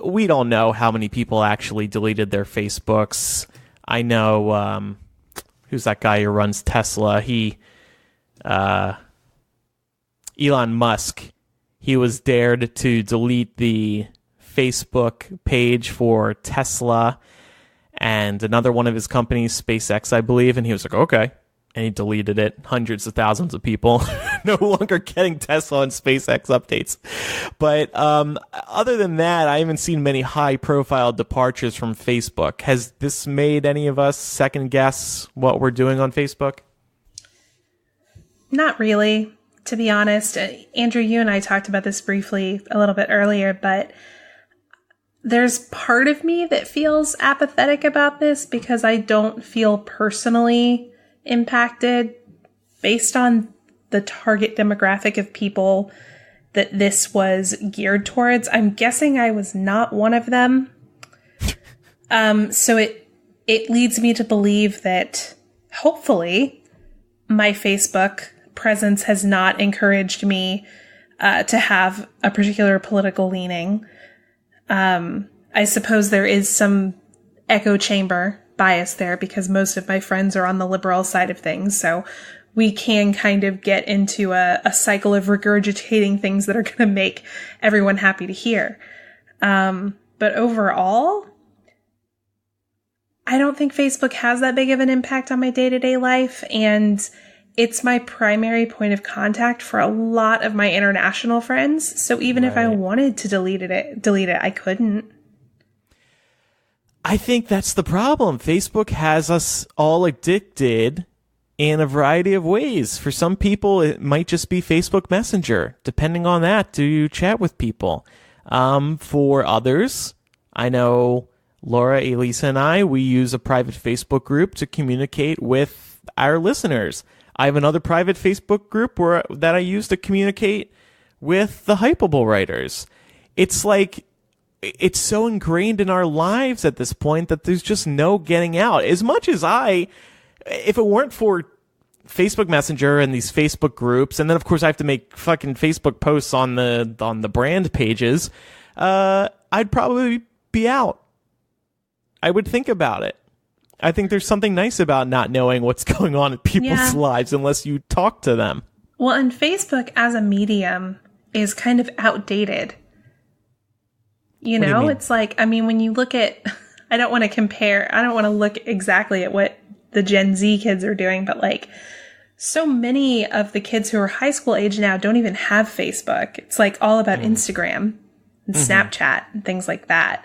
We don't know how many people actually deleted their Facebooks. I know, who's that guy who runs Tesla? Elon Musk. He was dared to delete the Facebook page for Tesla and another one of his companies, SpaceX, I believe. And he was like, okay, and he deleted it. Hundreds of thousands of people no longer getting Tesla and SpaceX updates. But other than that, I haven't seen many high-profile departures from Facebook. Has this made any of us second-guess what we're doing on Facebook? Not really, to be honest. Andrew, you and I talked about this briefly a little bit earlier, but there's part of me that feels apathetic about this because I don't feel personally impacted based on the target demographic of people that this was geared towards. I'm guessing I was not one of them. So it leads me to believe that hopefully my Facebook presence has not encouraged me to have a particular political leaning. I suppose there is some echo chamber bias there because most of my friends are on the liberal side of things. So we can kind of get into a cycle of regurgitating things that are going to make everyone happy to hear. But overall, I don't think Facebook has that big of an impact on my day-to-day life. And it's my primary point of contact for a lot of my international friends. So even if I wanted to delete it, I couldn't. I think that's the problem. Facebook has us all addicted in a variety of ways. For some people, it might just be Facebook Messenger, depending on that, to chat with people. For others, I know Laura, Elisa, and I, we use a private Facebook group to communicate with our listeners. I have another private Facebook group that I use to communicate with the Hypable writers. It's like, it's so ingrained in our lives at this point that there's just no getting out. As much as if it weren't for Facebook Messenger and these Facebook groups, and then of course I have to make fucking Facebook posts on the brand pages, I'd probably be out. I would think about it. I think there's something nice about not knowing what's going on in people's lives unless you talk to them. Well, and Facebook as a medium is kind of outdated. You know, it's like, I mean, when you look at, I don't want to look exactly at what the Gen Z kids are doing, but like so many of the kids who are high school age now don't even have Facebook. It's like all about Instagram and Snapchat and things like that.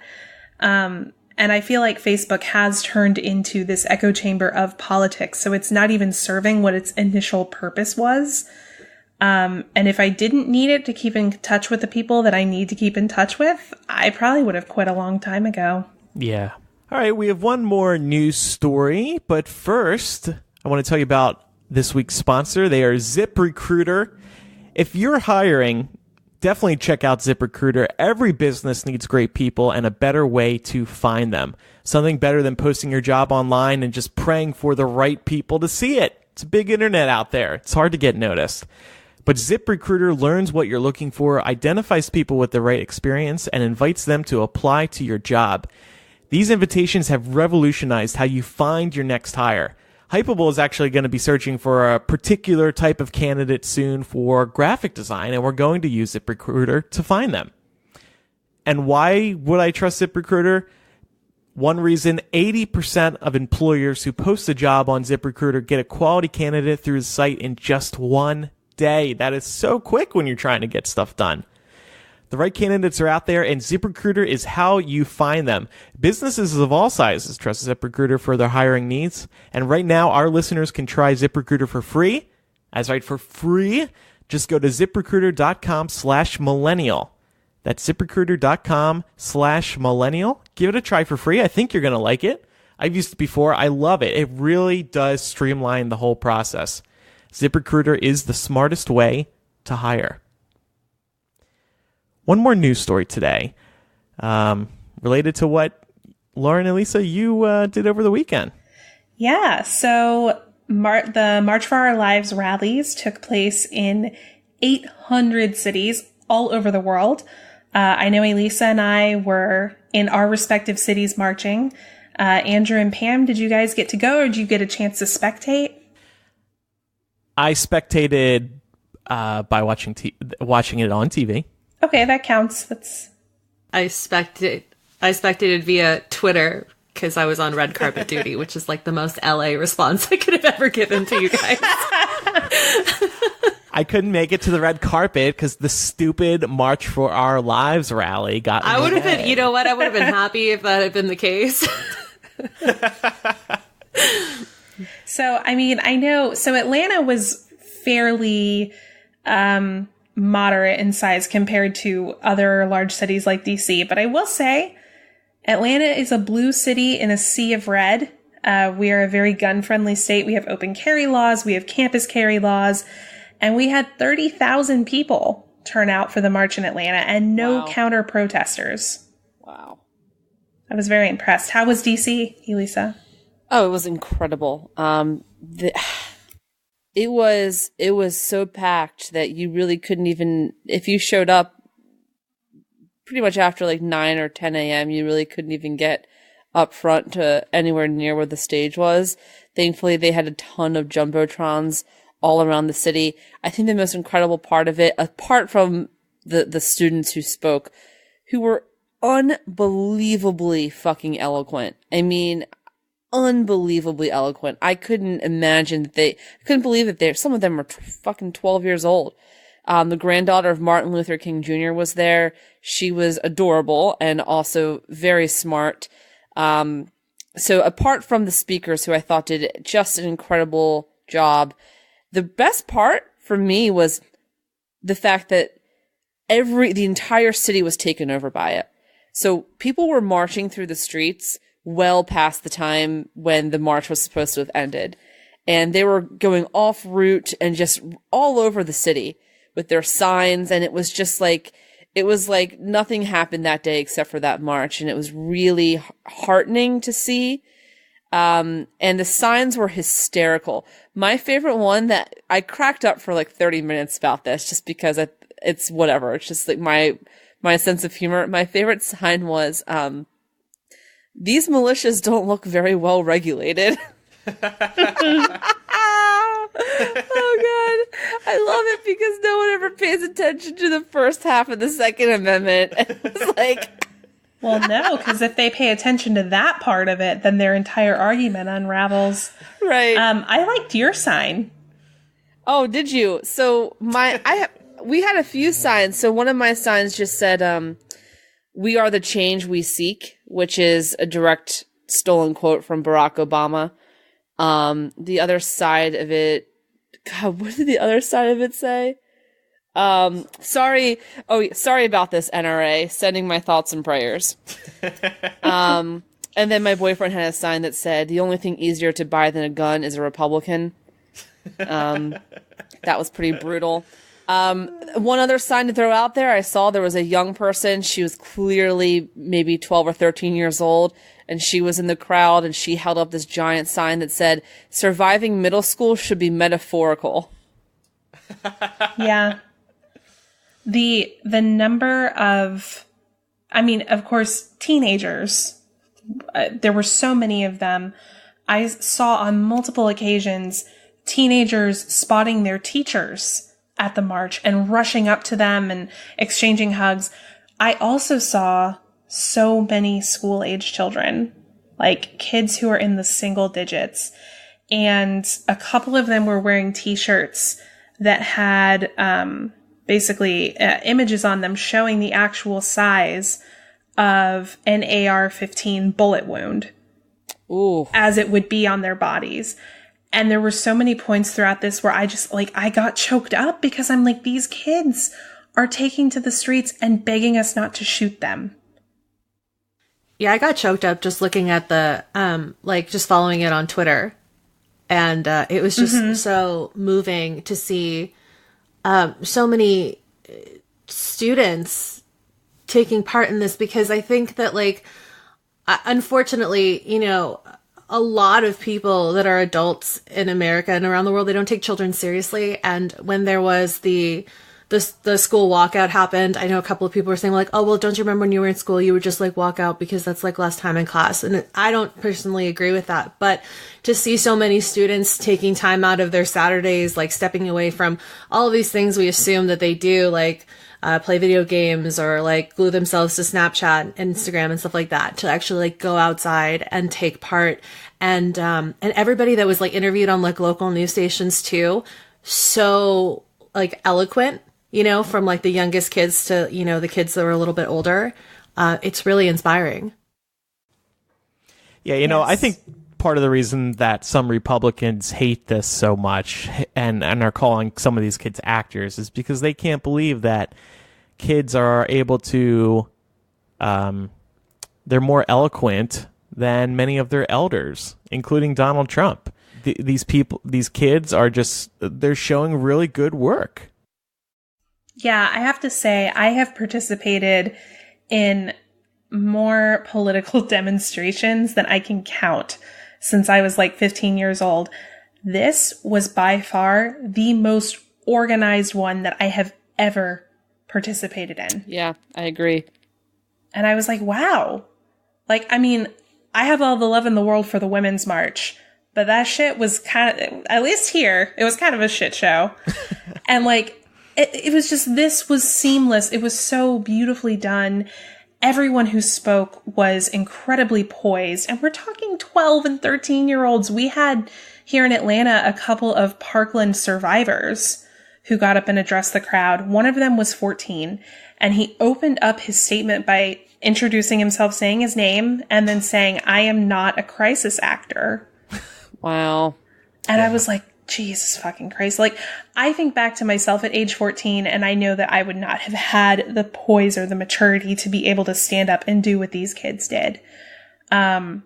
And I feel like Facebook has turned into this echo chamber of politics. So it's not even serving what its initial purpose was. And if I didn't need it to keep in touch with the people that I need to keep in touch with, I probably would have quit a long time ago. Yeah. All right, we have one more news story, but first, I want to tell you about this week's sponsor. They are ZipRecruiter. If you're hiring, definitely check out ZipRecruiter. Every business needs great people and a better way to find them. Something better than posting your job online and just praying for the right people to see it. It's a big internet out there. It's hard to get noticed. But ZipRecruiter learns what you're looking for, identifies people with the right experience, and invites them to apply to your job. These invitations have revolutionized how you find your next hire. Hypable is actually going to be searching for a particular type of candidate soon for graphic design, and we're going to use ZipRecruiter to find them. And why would I trust ZipRecruiter? One reason, 80% of employers who post a job on ZipRecruiter get a quality candidate through the site in just one day. That is so quick when you're trying to get stuff done. The right candidates are out there, and ZipRecruiter is how you find them. Businesses of all sizes trust ZipRecruiter for their hiring needs. And right now, our listeners can try ZipRecruiter for free. That's right, for free. Just go to ZipRecruiter.com/millennial. That's ZipRecruiter.com/millennial. Give it a try for free. I think you're going to like it. I've used it before. I love it. It really does streamline the whole process. ZipRecruiter is the smartest way to hire. One more news story today, related to what Lauren and Lisa, you did over the weekend. Yeah, so the March for Our Lives rallies took place in 800 cities all over the world. I know Elisa and I were in our respective cities marching. Andrew and Pam, did you guys get to go, or did you get a chance to spectate? I spectated by watching it on TV. Okay, that counts. I spectated via Twitter because I was on red carpet duty, which is like the most LA response I could have ever given to you guys. I couldn't make it to the red carpet because the stupid March for Our Lives rally got in I would the have been, way. you know what? I would have been happy if that had been the case. So, I mean, I know, so Atlanta was fairly moderate in size compared to other large cities like DC, but I will say Atlanta is a blue city in a sea of red. We are a very gun-friendly state. We have open carry laws. We have campus carry laws. And we had 30,000 people turn out for the march in Atlanta and no counter protesters. Wow. I was very impressed. How was DC, Elisa? Oh, it was incredible. It was so packed that you really couldn't even, if you showed up pretty much after like 9 or 10 a.m., you really couldn't even get up front to anywhere near where the stage was. Thankfully, they had a ton of jumbotrons all around the city. I think the most incredible part of it, apart from the students who spoke, who were unbelievably fucking eloquent. I mean, unbelievably eloquent. I couldn't imagine that I couldn't believe that some of them were fucking 12 years old. The granddaughter of Martin Luther King Jr. was there. She was adorable and also very smart. So apart from the speakers, who I thought did just an incredible job, the best part for me was the fact that the entire city was taken over by it. So people were marching through the streets well past the time when the march was supposed to have ended. And they were going off route and just all over the city with their signs. And it was just like, nothing happened that day except for that march. And it was really heartening to see. And the signs were hysterical. My favorite one that I cracked up for like 30 minutes about this just because it's whatever. It's just like my sense of humor. My favorite sign was, these militias don't look very well regulated. Oh God. I love it because no one ever pays attention to the first half of the Second Amendment. It's like, Well, no, because if they pay attention to that part of it, then their entire argument unravels. right. I liked your sign. Oh, did you? So we had a few signs. So one of my signs just said, "We are the change we seek," which is a direct stolen quote from Barack Obama. The other side of it, God, what did the other side of it say? Sorry about this, NRA. Sending my thoughts and prayers. And then my boyfriend had a sign that said, "The only thing easier to buy than a gun is a Republican." That was pretty brutal. One other sign to throw out there, I saw there was a young person. She was clearly maybe 12 or 13 years old, and she was in the crowd, and she held up this giant sign that said, "Surviving middle school should be metaphorical." Yeah. The number of, I mean, of course, teenagers, there were so many of them. I saw on multiple occasions teenagers spotting their teachers at the march and rushing up to them and exchanging hugs. I also saw so many school-age children, like kids who are in the single digits. And a couple of them were wearing t-shirts that had basically images on them showing the actual size of an AR-15 bullet wound. Ooh. As it would be on their bodies. And there were so many points throughout this where I got choked up because I'm like, these kids are taking to the streets and begging us not to shoot them. Yeah, I got choked up just looking at the, just following it on Twitter. And it was just so moving to see so many students taking part in this, because I think that, unfortunately, a lot of people that are adults in America and around the world, they don't take children seriously. And when there was the school walkout happened, I know a couple of people were saying "Oh, well, don't you remember when you were in school, you would just walk out because that's less time in class." And I don't personally agree with that. But to see so many students taking time out of their Saturdays, stepping away from all of these things we assume that they do, play video games or like glue themselves to Snapchat and Instagram and stuff like that, to actually like go outside and take part. And everybody that was like interviewed on like local news stations too, so like eloquent, you know, from like the youngest kids to, you know, the kids that were a little bit older. It's really inspiring. Yeah, you know, I think part of the reason that some Republicans hate this so much and are calling some of these kids actors is because they can't believe that kids are able to, they're more eloquent than many of their elders, including Donald Trump. These kids are just, they're showing really good work. Yeah, I have to say, I have participated in more political demonstrations than I can count since I was like 15 years old. This was by far the most organized one that I have ever participated in. Yeah, I agree. And I was like, wow. Like, I mean, I have all the love in the world for the Women's March, but that shit was kind of, at least here, it was kind of a shit show. And like, it was just, this was seamless. It was so beautifully done. Everyone who spoke was incredibly poised. And we're talking 12 and 13-year-olds. We had here in Atlanta a couple of Parkland survivors who got up and addressed the crowd. One of them was 14, and he opened up his statement by introducing himself, saying his name, and then saying, "I am not a crisis actor." Wow. And I was like, Jesus fucking Christ. Like, I think back to myself at age 14, and I know that I would not have had the poise or the maturity to be able to stand up and do what these kids did. And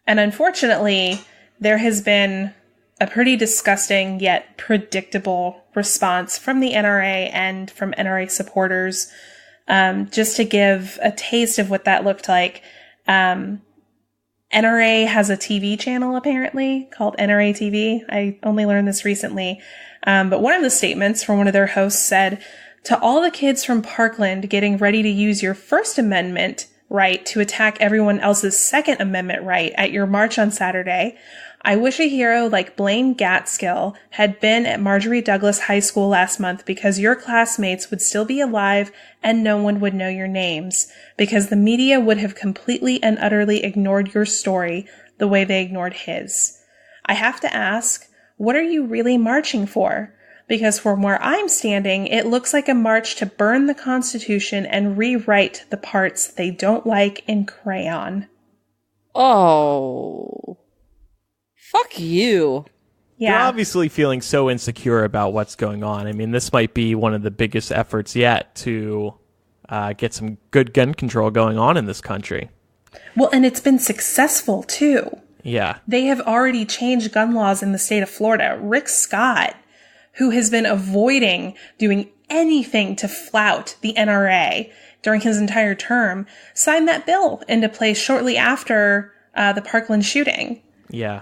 unfortunately, there has been a pretty disgusting yet predictable response from the NRA and from NRA supporters. Just to give a taste of what that looked like, NRA has a TV channel, apparently, called NRA TV. I only learned this recently. But one of the statements from one of their hosts said, "To all the kids from Parkland getting ready to use your First Amendment right to attack everyone else's Second Amendment right at your march on Saturday, I wish a hero like Blaine Gatskill had been at Marjorie Douglas High School last month, because your classmates would still be alive and no one would know your names, because the media would have completely and utterly ignored your story the way they ignored his. I have to ask, what are you really marching for? Because from where I'm standing, it looks like a march to burn the Constitution and rewrite the parts they don't like in crayon." Oh. Fuck you. Yeah. They're obviously feeling so insecure about what's going on. I mean, this might be one of the biggest efforts yet to get some good gun control going on in this country. Well, and it's been successful, too. Yeah. They have already changed gun laws in the state of Florida. Rick Scott, who has been avoiding doing anything to flout the NRA during his entire term, signed that bill into place shortly after the Parkland shooting. Yeah.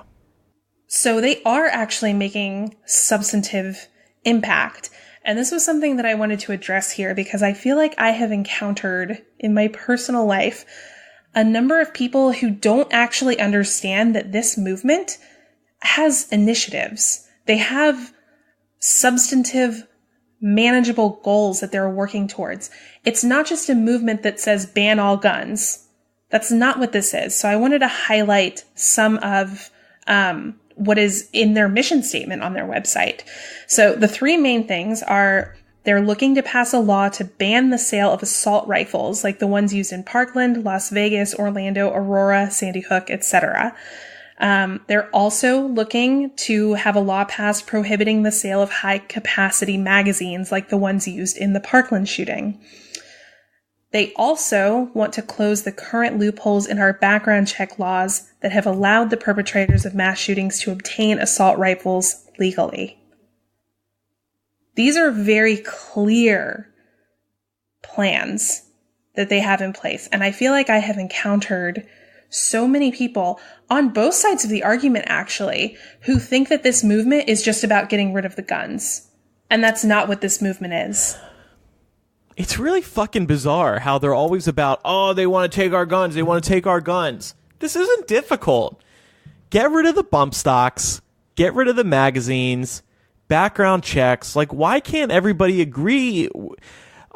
So they are actually making substantive impact. And this was something that I wanted to address here, because I feel like I have encountered in my personal life a number of people who don't actually understand that this movement has initiatives. They have substantive, manageable goals that they're working towards. It's not just a movement that says ban all guns. That's not what this is. So I wanted to highlight some of what is in their mission statement on their website. So the three main things are, they're looking to pass a law to ban the sale of assault rifles, like the ones used in Parkland, Las Vegas, Orlando, Aurora, Sandy Hook, etc. They're also looking to have a law passed prohibiting the sale of high-capacity magazines, like the ones used in the Parkland shooting. They also want to close the current loopholes in our background check laws that have allowed the perpetrators of mass shootings to obtain assault rifles legally. These are very clear plans that they have in place. And I feel like I have encountered so many people on both sides of the argument, actually, who think that this movement is just about getting rid of the guns. And that's not what this movement is. It's really fucking bizarre how they're always about, oh, they want to take our guns. They want to take our guns. This isn't difficult. Get rid of the bump stocks. Get rid of the magazines. Background checks. Like, why can't everybody agree?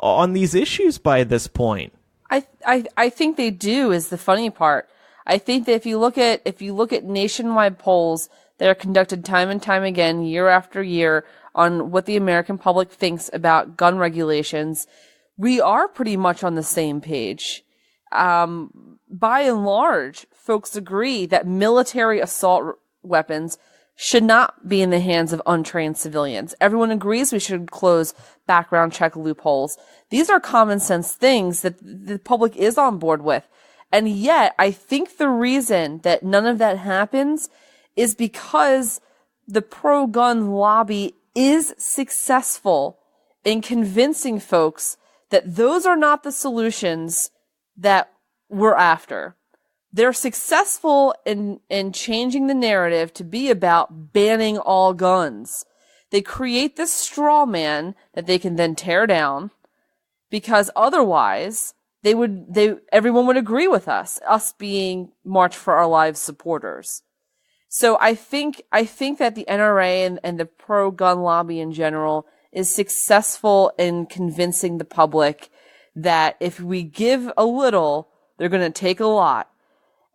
on these issues by this point. I think they do is the funny part. I think that if you look at nationwide polls that are conducted time and time again, year after year, on what the American public thinks about gun regulations, we are pretty much on the same page. By and large, folks agree that military assault weapons should not be in the hands of untrained civilians. Everyone agrees we should close background check loopholes. These are common sense things that the public is on board with. And yet, I think the reason that none of that happens is because the pro-gun lobby is successful in convincing folks that those are not the solutions that we're after. They're successful in changing the narrative to be about banning all guns. They create this straw man that they can then tear down, because otherwise everyone would agree with us being March for Our Lives supporters. So I think that the NRA and the pro-gun lobby in general is successful in convincing the public that if we give a little, they're going to take a lot.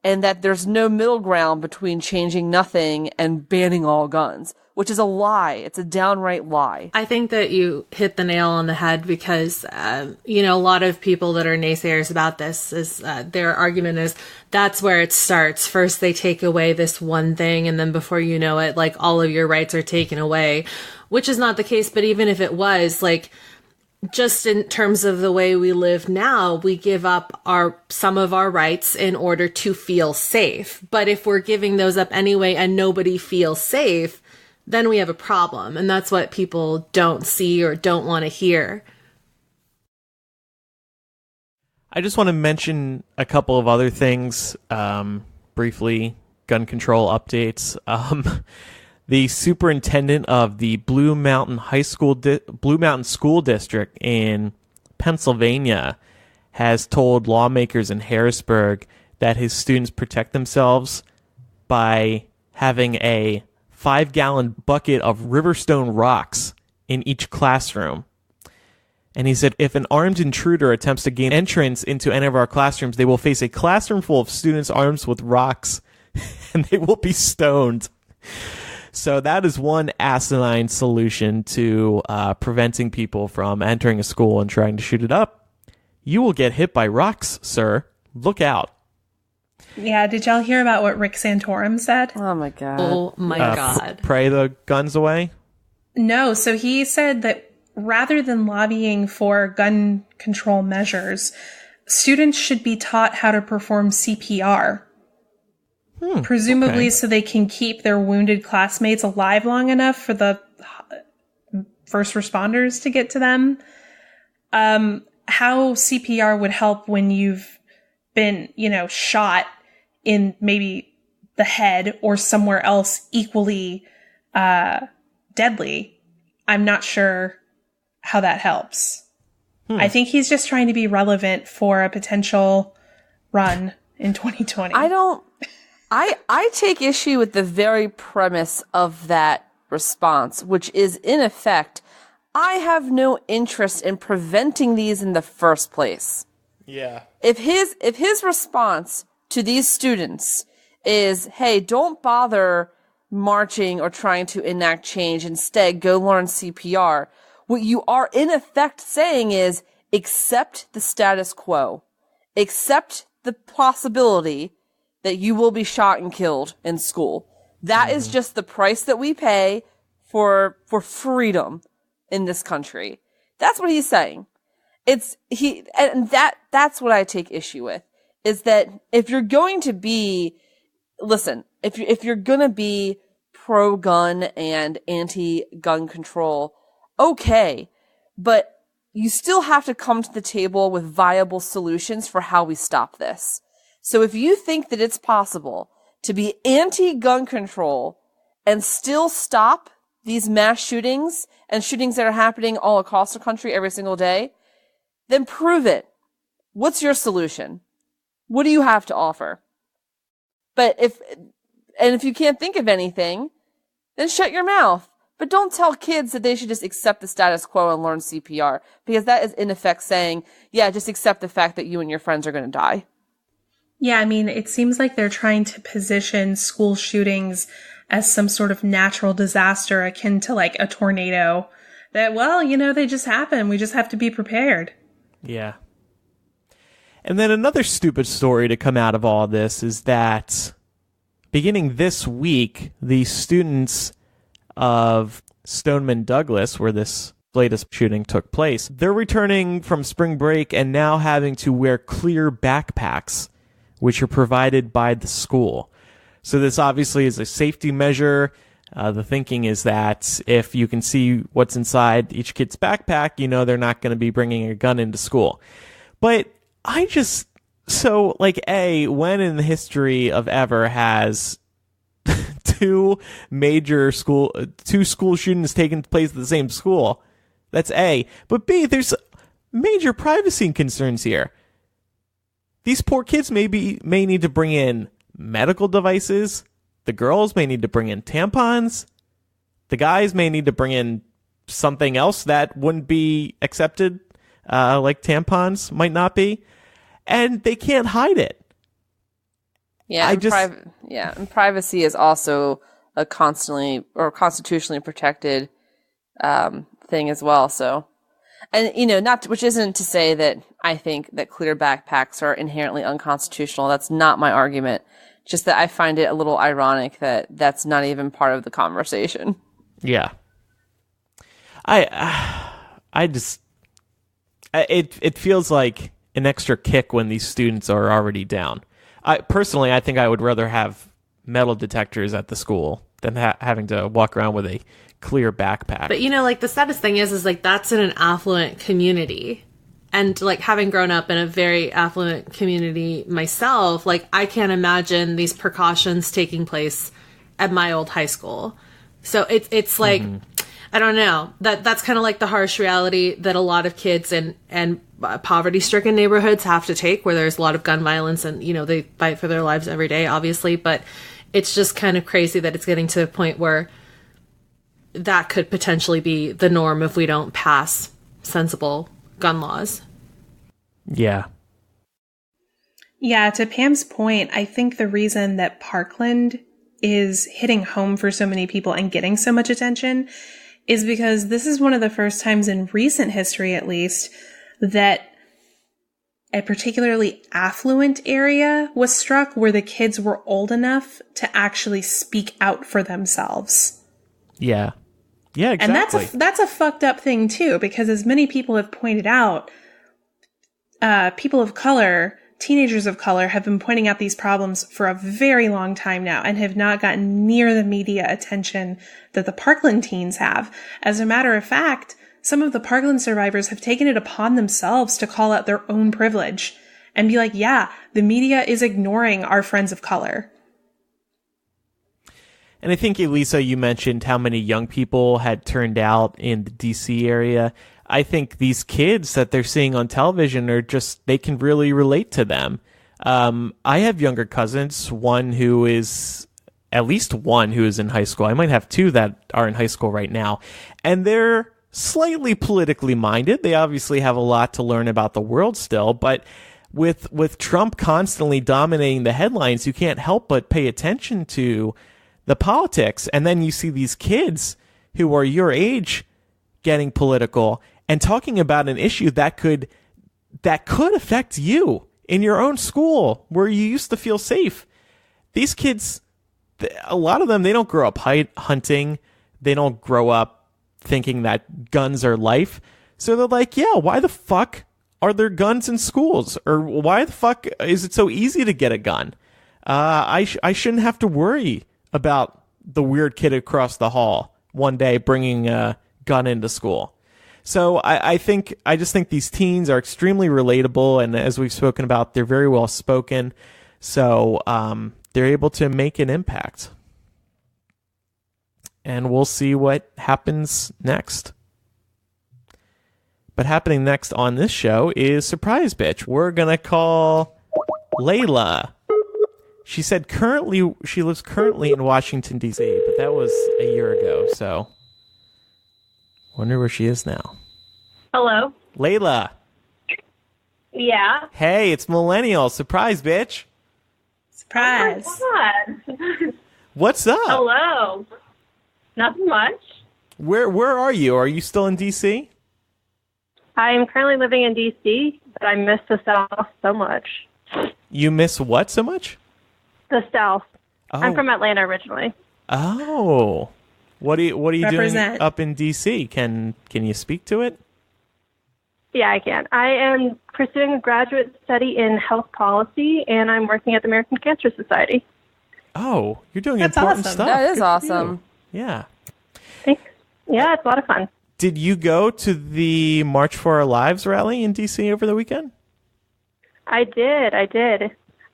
And that there's no middle ground between changing nothing and banning all guns, which is a lie. It's a downright lie. I think that you hit the nail on the head because, a lot of people that are naysayers about this is their argument is that's where it starts. First, they take away this one thing, and then before you know it, like all of your rights are taken away, which is not the case. But even if it was, like, just in terms of the way we live now, we give up some of our rights in order to feel safe. But if we're giving those up anyway and nobody feels safe, then we have a problem. And that's what people don't see or don't want to hear. I just want to mention a couple of other things briefly. Gun control updates. The superintendent of the Blue Mountain School District in Pennsylvania has told lawmakers in Harrisburg that his students protect themselves by having a 5-gallon bucket of Riverstone rocks in each classroom. And he said, if an armed intruder attempts to gain entrance into any of our classrooms, they will face a classroom full of students armed with rocks, and they will be stoned. So that is one asinine solution to preventing people from entering a school and trying to shoot it up. You will get hit by rocks, sir. Look out. Yeah, did y'all hear about what Rick Santorum said? Oh my God. Oh my God. Pray the guns away? No, so he said that rather than lobbying for gun control measures, students should be taught how to perform CPR. Presumably so they can keep their wounded classmates alive long enough for the first responders to get to them. How CPR would help when you've been, shot in maybe the head or somewhere else equally deadly. I'm not sure how that helps. I think he's just trying to be relevant for a potential run in 2020. I take issue with the very premise of that response, which is, in effect, I have no interest in preventing these in the first place. Yeah. If his response to these students is, hey, don't bother marching or trying to enact change, instead go learn CPR, what you are in effect saying is accept the status quo. Accept the possibility that you will be shot and killed in school. That is just the price that we pay for freedom in this country. That's what he's saying. That's what I take issue with, is that if you're going to be, if you're going to be pro-gun and anti-gun control, okay, but you still have to come to the table with viable solutions for how we stop this. So if you think that it's possible to be anti-gun control and still stop these mass shootings and shootings that are happening all across the country every single day, then prove it. What's your solution? What do you have to offer? But if you can't think of anything, then shut your mouth. But don't tell kids that they should just accept the status quo and learn CPR, because that is in effect saying, yeah, just accept the fact that you and your friends are going to die. Yeah, I mean, it seems like they're trying to position school shootings as some sort of natural disaster akin to like a tornado that, well, they just happen. We just have to be prepared. Yeah. And then another stupid story to come out of all this is that beginning this week, the students of Stoneman Douglas, where this latest shooting took place, they're returning from spring break and now having to wear clear backpacks, which are provided by the school. So this obviously is a safety measure. The thinking is that if you can see what's inside each kid's backpack, they're not going to be bringing a gun into school. But when in the history of ever has two school shootings taking place at the same school? That's A. But B, there's major privacy concerns here. These poor kids may need to bring in medical devices. The girls may need to bring in tampons. The guys may need to bring in something else that wouldn't be accepted, like tampons might not be. And they can't hide it. Yeah, and privacy is also a constitutionally protected thing as well. So, and which isn't to say that I think that clear backpacks are inherently unconstitutional. That's not my argument. Just that I find it a little ironic that that's not even part of the conversation. Yeah, it feels like an extra kick when these students are already down. I think I would rather have metal detectors at the school than having to walk around with a clear backpack. But the saddest thing is that's in an affluent community. And having grown up in a very affluent community myself, I can't imagine these precautions taking place at my old high school. So it's I don't know, that's kind of the harsh reality that a lot of kids and poverty-stricken neighborhoods have to take, where there's a lot of gun violence and, they fight for their lives every day, obviously. But it's just kind of crazy that it's getting to a point where that could potentially be the norm if we don't pass sensible gun laws. Yeah. Yeah, to Pam's point, I think the reason that Parkland is hitting home for so many people and getting so much attention is because this is one of the first times in recent history, at least, that a particularly affluent area was struck where the kids were old enough to actually speak out for themselves. Yeah. Yeah, exactly. And that's a fucked up thing too, because as many people have pointed out, people of color, teenagers of color, have been pointing out these problems for a very long time now and have not gotten near the media attention that the Parkland teens have. As a matter of fact, some of the Parkland survivors have taken it upon themselves to call out their own privilege and be like, yeah, the media is ignoring our friends of color. And I think, Elisa, you mentioned how many young people had turned out in the DC area. I think these kids that they're seeing on television are they can really relate to them. I have younger cousins, at least one who is in high school. I might have two that are in high school right now. And they're slightly politically minded. They obviously have a lot to learn about the world still, but with Trump constantly dominating the headlines, you can't help but pay attention to the politics. And then you see these kids who are your age getting political and talking about an issue that could affect you in your own school where you used to feel safe. These kids, a lot of them, they don't grow up hunting. They don't grow up thinking that guns are life. So they're like, yeah, why the fuck are there guns in schools? Or why the fuck is it so easy to get a gun? I shouldn't have to worry about the weird kid across the hall one day bringing a gun into school. So I just think these teens are extremely relatable, and as we've spoken about, they're very well spoken. So they're able to make an impact. And we'll see what happens next. But happening next on this show is Surprise Bitch. We're going to call Layla. She said she lives currently in Washington, D.C., but that was a year ago, so Wonder where she is now. Hello. Layla. Yeah. Hey, it's Millennial. Surprise, bitch. Surprise. Oh my God. What's up? Hello. Nothing much. Where are you? Are you still in DC? I'm currently living in D.C., but I miss the South so much. You miss what so much? The South. Oh. I'm from Atlanta originally. Oh. What are you doing Represent. up in DC? Can you speak to it? Yeah, I can. I am pursuing a graduate study in health policy, and I'm working at the American Cancer Society. Oh, you're doing That's important awesome. stuff. That is Good for awesome. you. Yeah. Thanks. Yeah, it's a lot of fun. Did you go to the March for Our Lives rally in DC over the weekend? I did.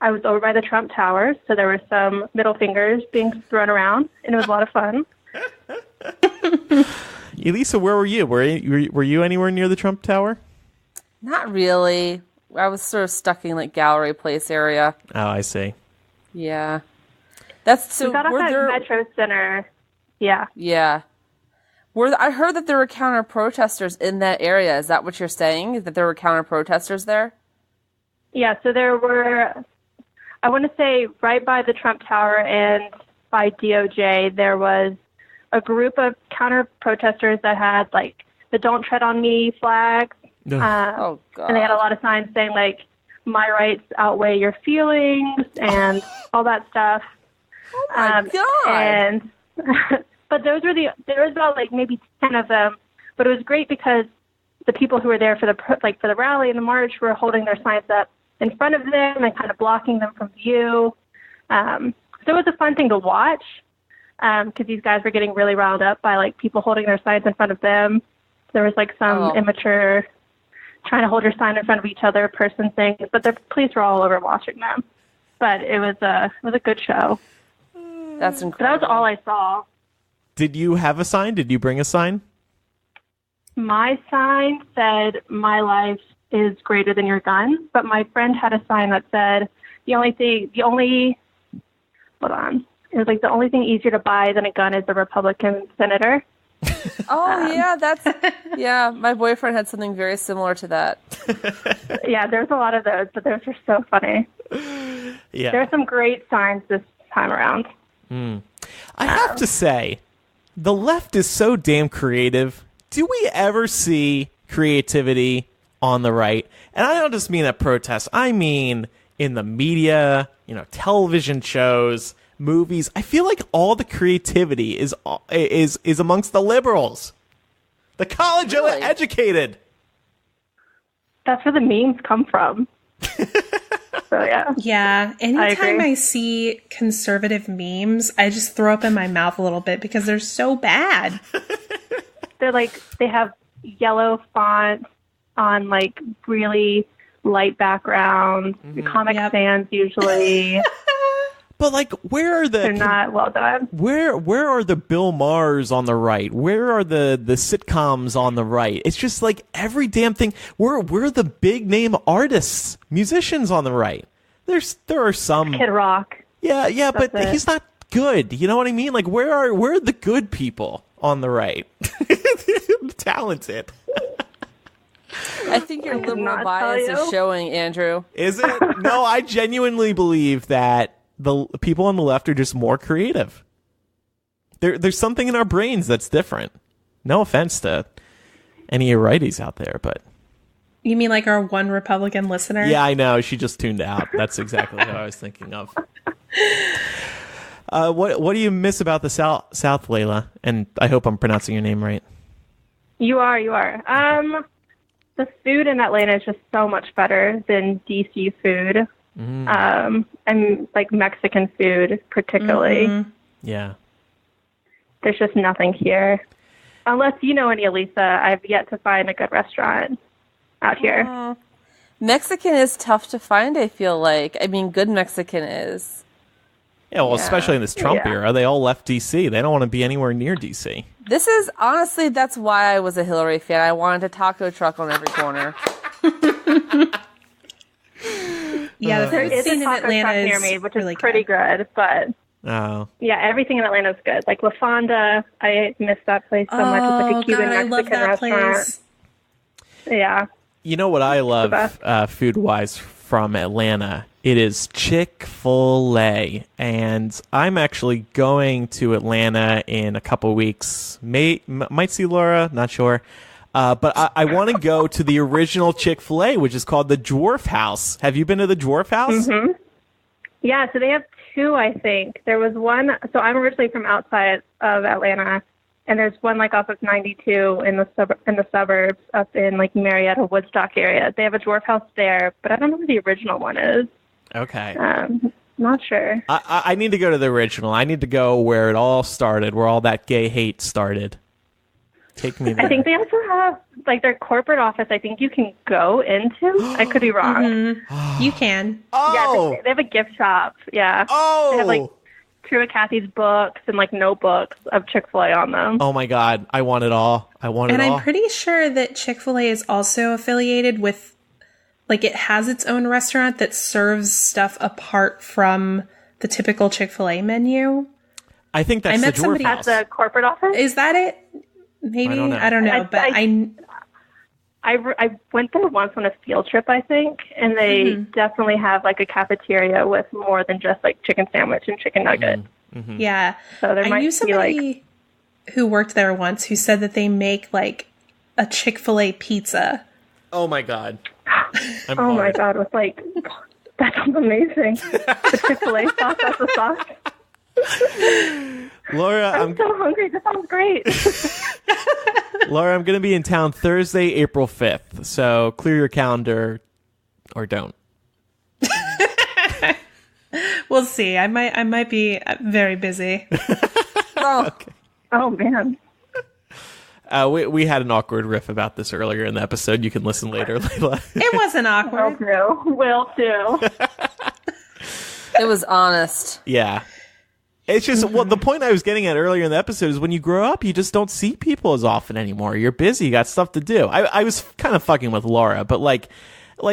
I was over by the Trump Tower, so there were some middle fingers being thrown around, and it was a lot of fun. Elisa, where were you? Were you anywhere near the Trump Tower? Not really. I was sort of stuck in like Gallery Place area. Oh, I see. Yeah. That's so. We got off were at there? Metro Center. Yeah. Yeah. I heard that there were counter protesters in that area. Is that what you're saying? That there were counter protesters there? Yeah, so there were, I want to say right by the Trump Tower and by DOJ, there was a group of counter protesters that had like the Don't Tread on Me flags. Oh, God. And they had a lot of signs saying like, my rights outweigh your feelings and all that stuff. Oh, my God. And, but there was about like maybe 10 of them, but it was great because the people who were there for the rally and the march were holding their signs up in front of them and kind of blocking them from view. So it was a fun thing to watch because these guys were getting really riled up by like people holding their signs in front of them. There was like some immature trying to hold your sign in front of each other person thing, but the police were all over watching them. But it was a good show. That's So incredible. that was all I saw. Did you have a sign? Did you bring a sign? My sign said, "My life is greater than your gun," but my friend had a sign that said, it was like the only thing easier to buy than a gun is a Republican senator. Yeah, my boyfriend had something very similar to that. Yeah, there's a lot of those, but those are so funny. Yeah. There are some great signs this time around. I have to say, the left is so damn creative. Do we ever see creativity on the right? And I don't just mean at protests. I mean in the media, television shows, movies. I feel like all the creativity is amongst the liberals, the college Really? educated. That's where the memes come from. So yeah. Yeah. Anytime agree. I see conservative memes, I just throw up in my mouth a little bit because they're so bad. They have yellow font on like really light backgrounds. Comic Yep. Sans usually. But like, where are They're not well done. where are the Bill Maher's on the right? Where are the sitcoms on the right? It's just like every damn thing. We're the big name artists, musicians on the right. There are some. Kid Rock. Yeah, but it. he's not good. You know what I mean? Like, where are the good people on the right? Talented. I think your liberal not bias tell is you. showing, Andrew. Is it? No, I genuinely believe that the people on the left are just more creative. There's something in our brains that's different. No offense to any of your righties out there, but You mean like our one Republican listener? yeah, I know. She just tuned out. That's exactly what I was thinking of. What do you miss about the South, Layla? And I hope I'm pronouncing your name right. You are. The food in Atlanta is just so much better than DC food. And like Mexican food particularly. Yeah. There's just nothing here. Unless you know any, Elisa, I've yet to find a good restaurant out here. Mexican is tough to find, I feel like. I mean, good Mexican is. Yeah, well, especially in this Trump era, they all left D.C. They don't want to be anywhere near D.C. This is, honestly, that's why I was a Hillary fan. I wanted a taco truck on every corner. Yeah, the There food is scene a in taco Atlanta truck near is me, which really is pretty good, but Oh. Yeah, everything in Atlanta is good. Like La Fonda, I miss that place so much. It's like a Cuban God, I love Mexican that restaurant. place. Yeah. You know what I love best. food-wise from Atlanta? It is Chick-fil-A. And I'm actually going to Atlanta in a couple weeks. Might see Laura, not sure. But I want to go to the original Chick-fil-A, which is called the Dwarf House. Have you been to the Dwarf House? Mm-hmm. Yeah, so they have two, I think. There was one, so I'm originally from outside of Atlanta, and there's one like off of 92 in the suburbs up in like Marietta, Woodstock area. They have a Dwarf House there, but I don't know who the original one is. Okay. Not sure. I need to go to the original. I need to go where it all started, where all that gay hate started. Take me there. I think they also have like their corporate office. I think you can go into. I could be wrong. Mm-hmm. You can. Oh! Yeah, they have a gift shop. Yeah. Oh! They have like two of Kathy's books and like notebooks of Chick-fil-A on them. Oh my God. I want it all. And I'm pretty sure that Chick-fil-A is also affiliated with, like, it has its own restaurant that serves stuff apart from the typical Chick-fil-A menu. I think that's I the met Dwarf somebody House. At the corporate office? Is that it? Maybe? I don't know. But I went there once on a field trip, I think, and they definitely have like a cafeteria with more than just like chicken sandwich and chicken nugget. Mm-hmm. Yeah. So there I might knew be somebody like who worked there once who said that they make like a Chick-fil-A pizza. Oh my God. I'm oh my hard. God, with like, that sounds amazing. The Chick-fil-A sauce, that's a sauce. Laura, I'm so hungry. This sounds great. Laura, I'm going to be in town Thursday, April 5th. So clear your calendar or don't. We'll see. I might be very busy. Okay. Oh man. We had an awkward riff about this earlier in the episode. You can listen later, Layla. It wasn't awkward. Will too. It was honest. Yeah. It's just, well, the point I was getting at earlier in the episode is when you grow up, you just don't see people as often anymore. You're busy, you got stuff to do. I was kind of fucking with Laura, but like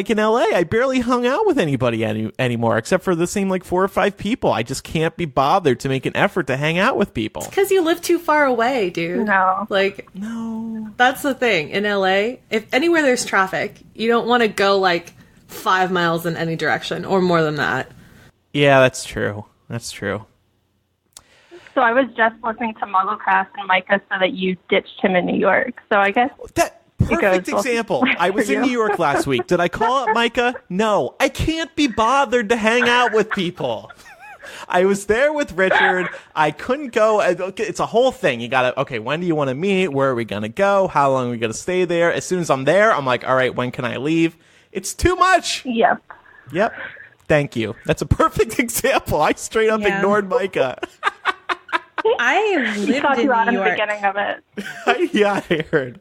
in LA, I barely hung out with anybody anymore, except for the same like 4 or 5 people. I just can't be bothered to make an effort to hang out with people. Because you live too far away, dude. No. Like, no. That's the thing. In LA, if anywhere there's traffic, you don't want to go like 5 miles in any direction or more than that. Yeah, that's true. That's true. So I was just listening to Mugglecraft and Micah so that you ditched him in New York. So I guess that perfect example. I was in New York last week. Did I call up Micah? No. I can't be bothered to hang out with people. I was there with Richard. I couldn't go. It's a whole thing. You gotta, okay, when do you want to meet? Where are we gonna go? How long are we gonna stay there? As soon as I'm there, I'm like, all right, when can I leave? It's too much. Yep. Thank you. That's a perfect example. I straight up ignored Micah. I lived in New York. in the beginning of it. Yeah, I heard.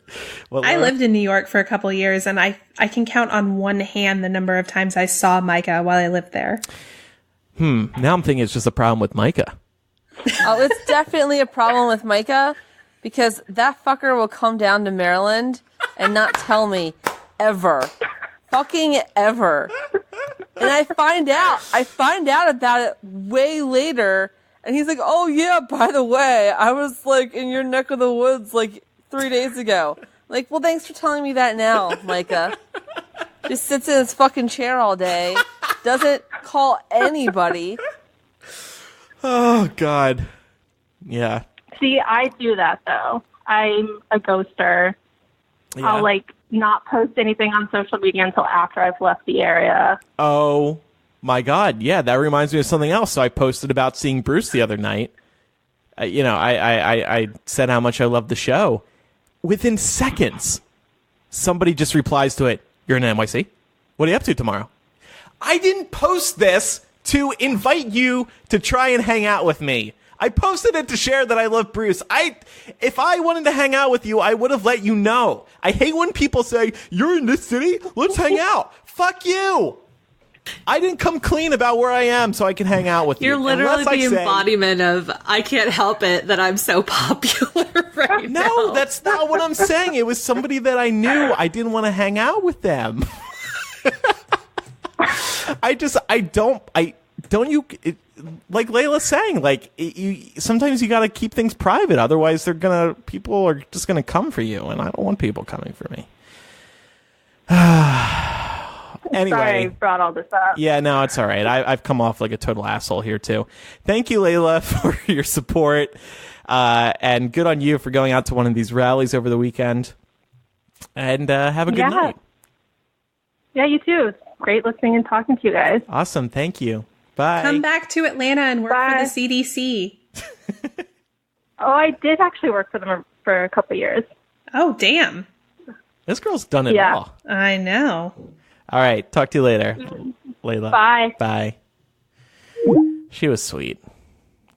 Well, I lived in New York for a couple years, and I can count on one hand the number of times I saw Micah while I lived there. Now I'm thinking it's just a problem with Micah. Oh, it's definitely a problem with Micah because that fucker will come down to Maryland and not tell me ever. Fucking ever. And I find out about it way later. And he's like, oh yeah, by the way, I was like in your neck of the woods like 3 days ago. Like, well, thanks for telling me that now, Micah. Just sits in his fucking chair all day. Doesn't call anybody. Oh, God. Yeah. See, I do that though. I'm a ghoster. Yeah. I'll like not post anything on social media until after I've left the area. Oh, my God. Yeah, that reminds me of something else. So I posted about seeing Bruce the other night. I said how much I loved the show. Within seconds, somebody just replies to it, you're in NYC? What are you up to tomorrow? I didn't post this to invite you to try and hang out with me. I posted it to share that I love Bruce. If I wanted to hang out with you, I would have let you know. I hate when people say, you're in this city? Let's hang out. Fuck you. I didn't come clean about where I am so I can hang out with you. You're literally Unless the embodiment of, I can't help it that I'm so popular right now. No, that's not what I'm saying. It was somebody that I knew. I didn't want to hang out with them. don't you like Layla's saying, like sometimes you got to keep things private, otherwise people are just gonna come for you, and I don't want people coming for me. Anyway, Sorry I brought all this up. yeah, no, it's all right. I've come off like a total asshole here too. Thank you, Layla, for your support, and good on you for going out to one of these rallies over the weekend. And have a good night. Yeah, you too. Great listening and talking to you guys. Awesome, thank you. Bye. Come back to Atlanta and work for the CDC. Oh, I did actually work for them for a couple of years. Oh, damn. This girl's done it all. I know. All right, talk to you later, Layla. Bye. Bye. She was sweet.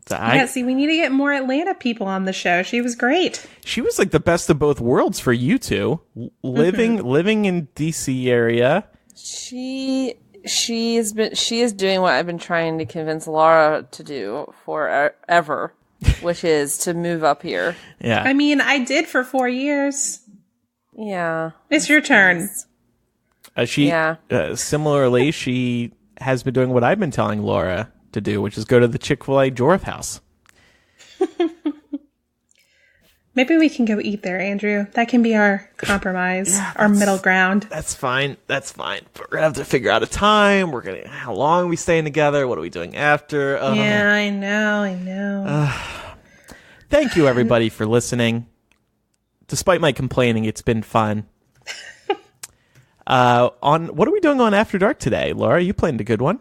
So See, we need to get more Atlanta people on the show. She was great. She was like the best of both worlds for you two. Living in DC area. She is doing what I've been trying to convince Laura to do forever, which is to move up here. Yeah. I mean, I did for 4 years. Yeah. It's your turn. Similarly, she has been doing what I've been telling Laura to do, which is go to the Chick-fil-A Jorth house. Maybe we can go eat there, Andrew. That can be our compromise, our middle ground. That's fine. But we're gonna have to figure out a time. How long are we staying together? What are we doing after? Yeah, I know. Thank you, everybody, for listening. Despite my complaining, it's been fun. What are we doing on After Dark today? Laura, you planned a good one.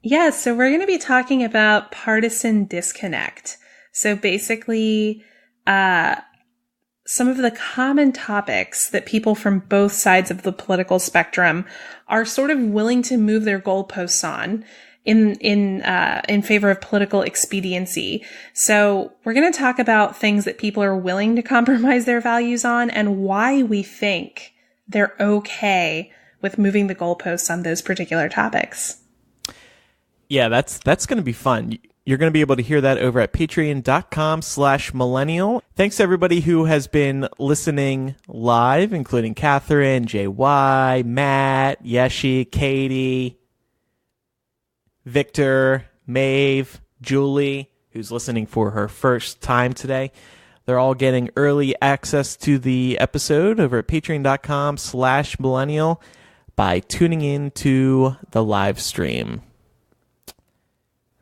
Yeah, so we're going to be talking about partisan disconnect. So basically, some of the common topics that people from both sides of the political spectrum are sort of willing to move their goalposts on in favor of political expediency. So we're going to talk about things that people are willing to compromise their values on and why we think they're okay with moving the goalposts on those particular topics. Yeah, that's going to be fun. You're going to be able to hear that over at patreon.com/millennial. Thanks to everybody who has been listening live, including Catherine, JY, Matt, Yeshi, Katie, Victor, Maeve, Julie, who's listening for her first time today. They're all getting early access to the episode over at patreon.com/millennial by tuning in to the live stream.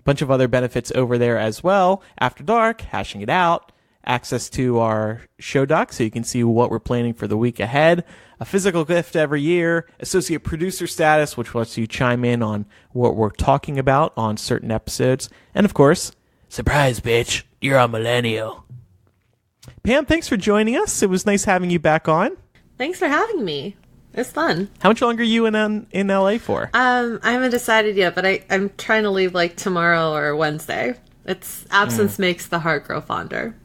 Bunch of other benefits over there as well. After Dark, hashing it out, access to our show doc so you can see what we're planning for the week ahead, a physical gift every year, associate producer status, which lets you chime in on what we're talking about on certain episodes, and of course, surprise, bitch, you're a millennial. Pam, thanks for joining us. It was nice having you back on. Thanks for having me. It's fun. How much longer are you in LA for? I haven't decided yet, but I'm trying to leave like tomorrow or Wednesday. It's absence makes the heart grow fonder.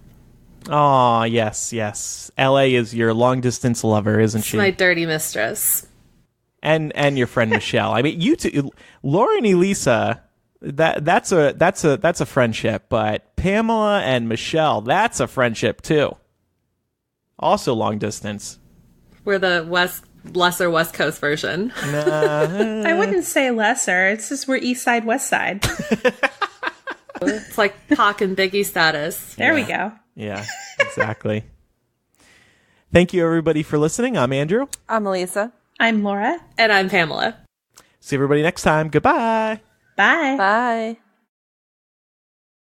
Oh, yes. LA is your long distance lover, isn't she? My dirty mistress. And your friend Michelle. I mean, you two, Laura and Elisa, that's a friendship, but Pamela and Michelle, that's a friendship too. Also long distance. We're the lesser West Coast version. I wouldn't say lesser. It's just we're East Side, West Side. It's like Pac and Biggie status. There we go. Yeah, exactly. Thank you, everybody, for listening. I'm Andrew. I'm Elisa. I'm Laura. And I'm Pamela. See everybody next time. Goodbye. Bye. Bye.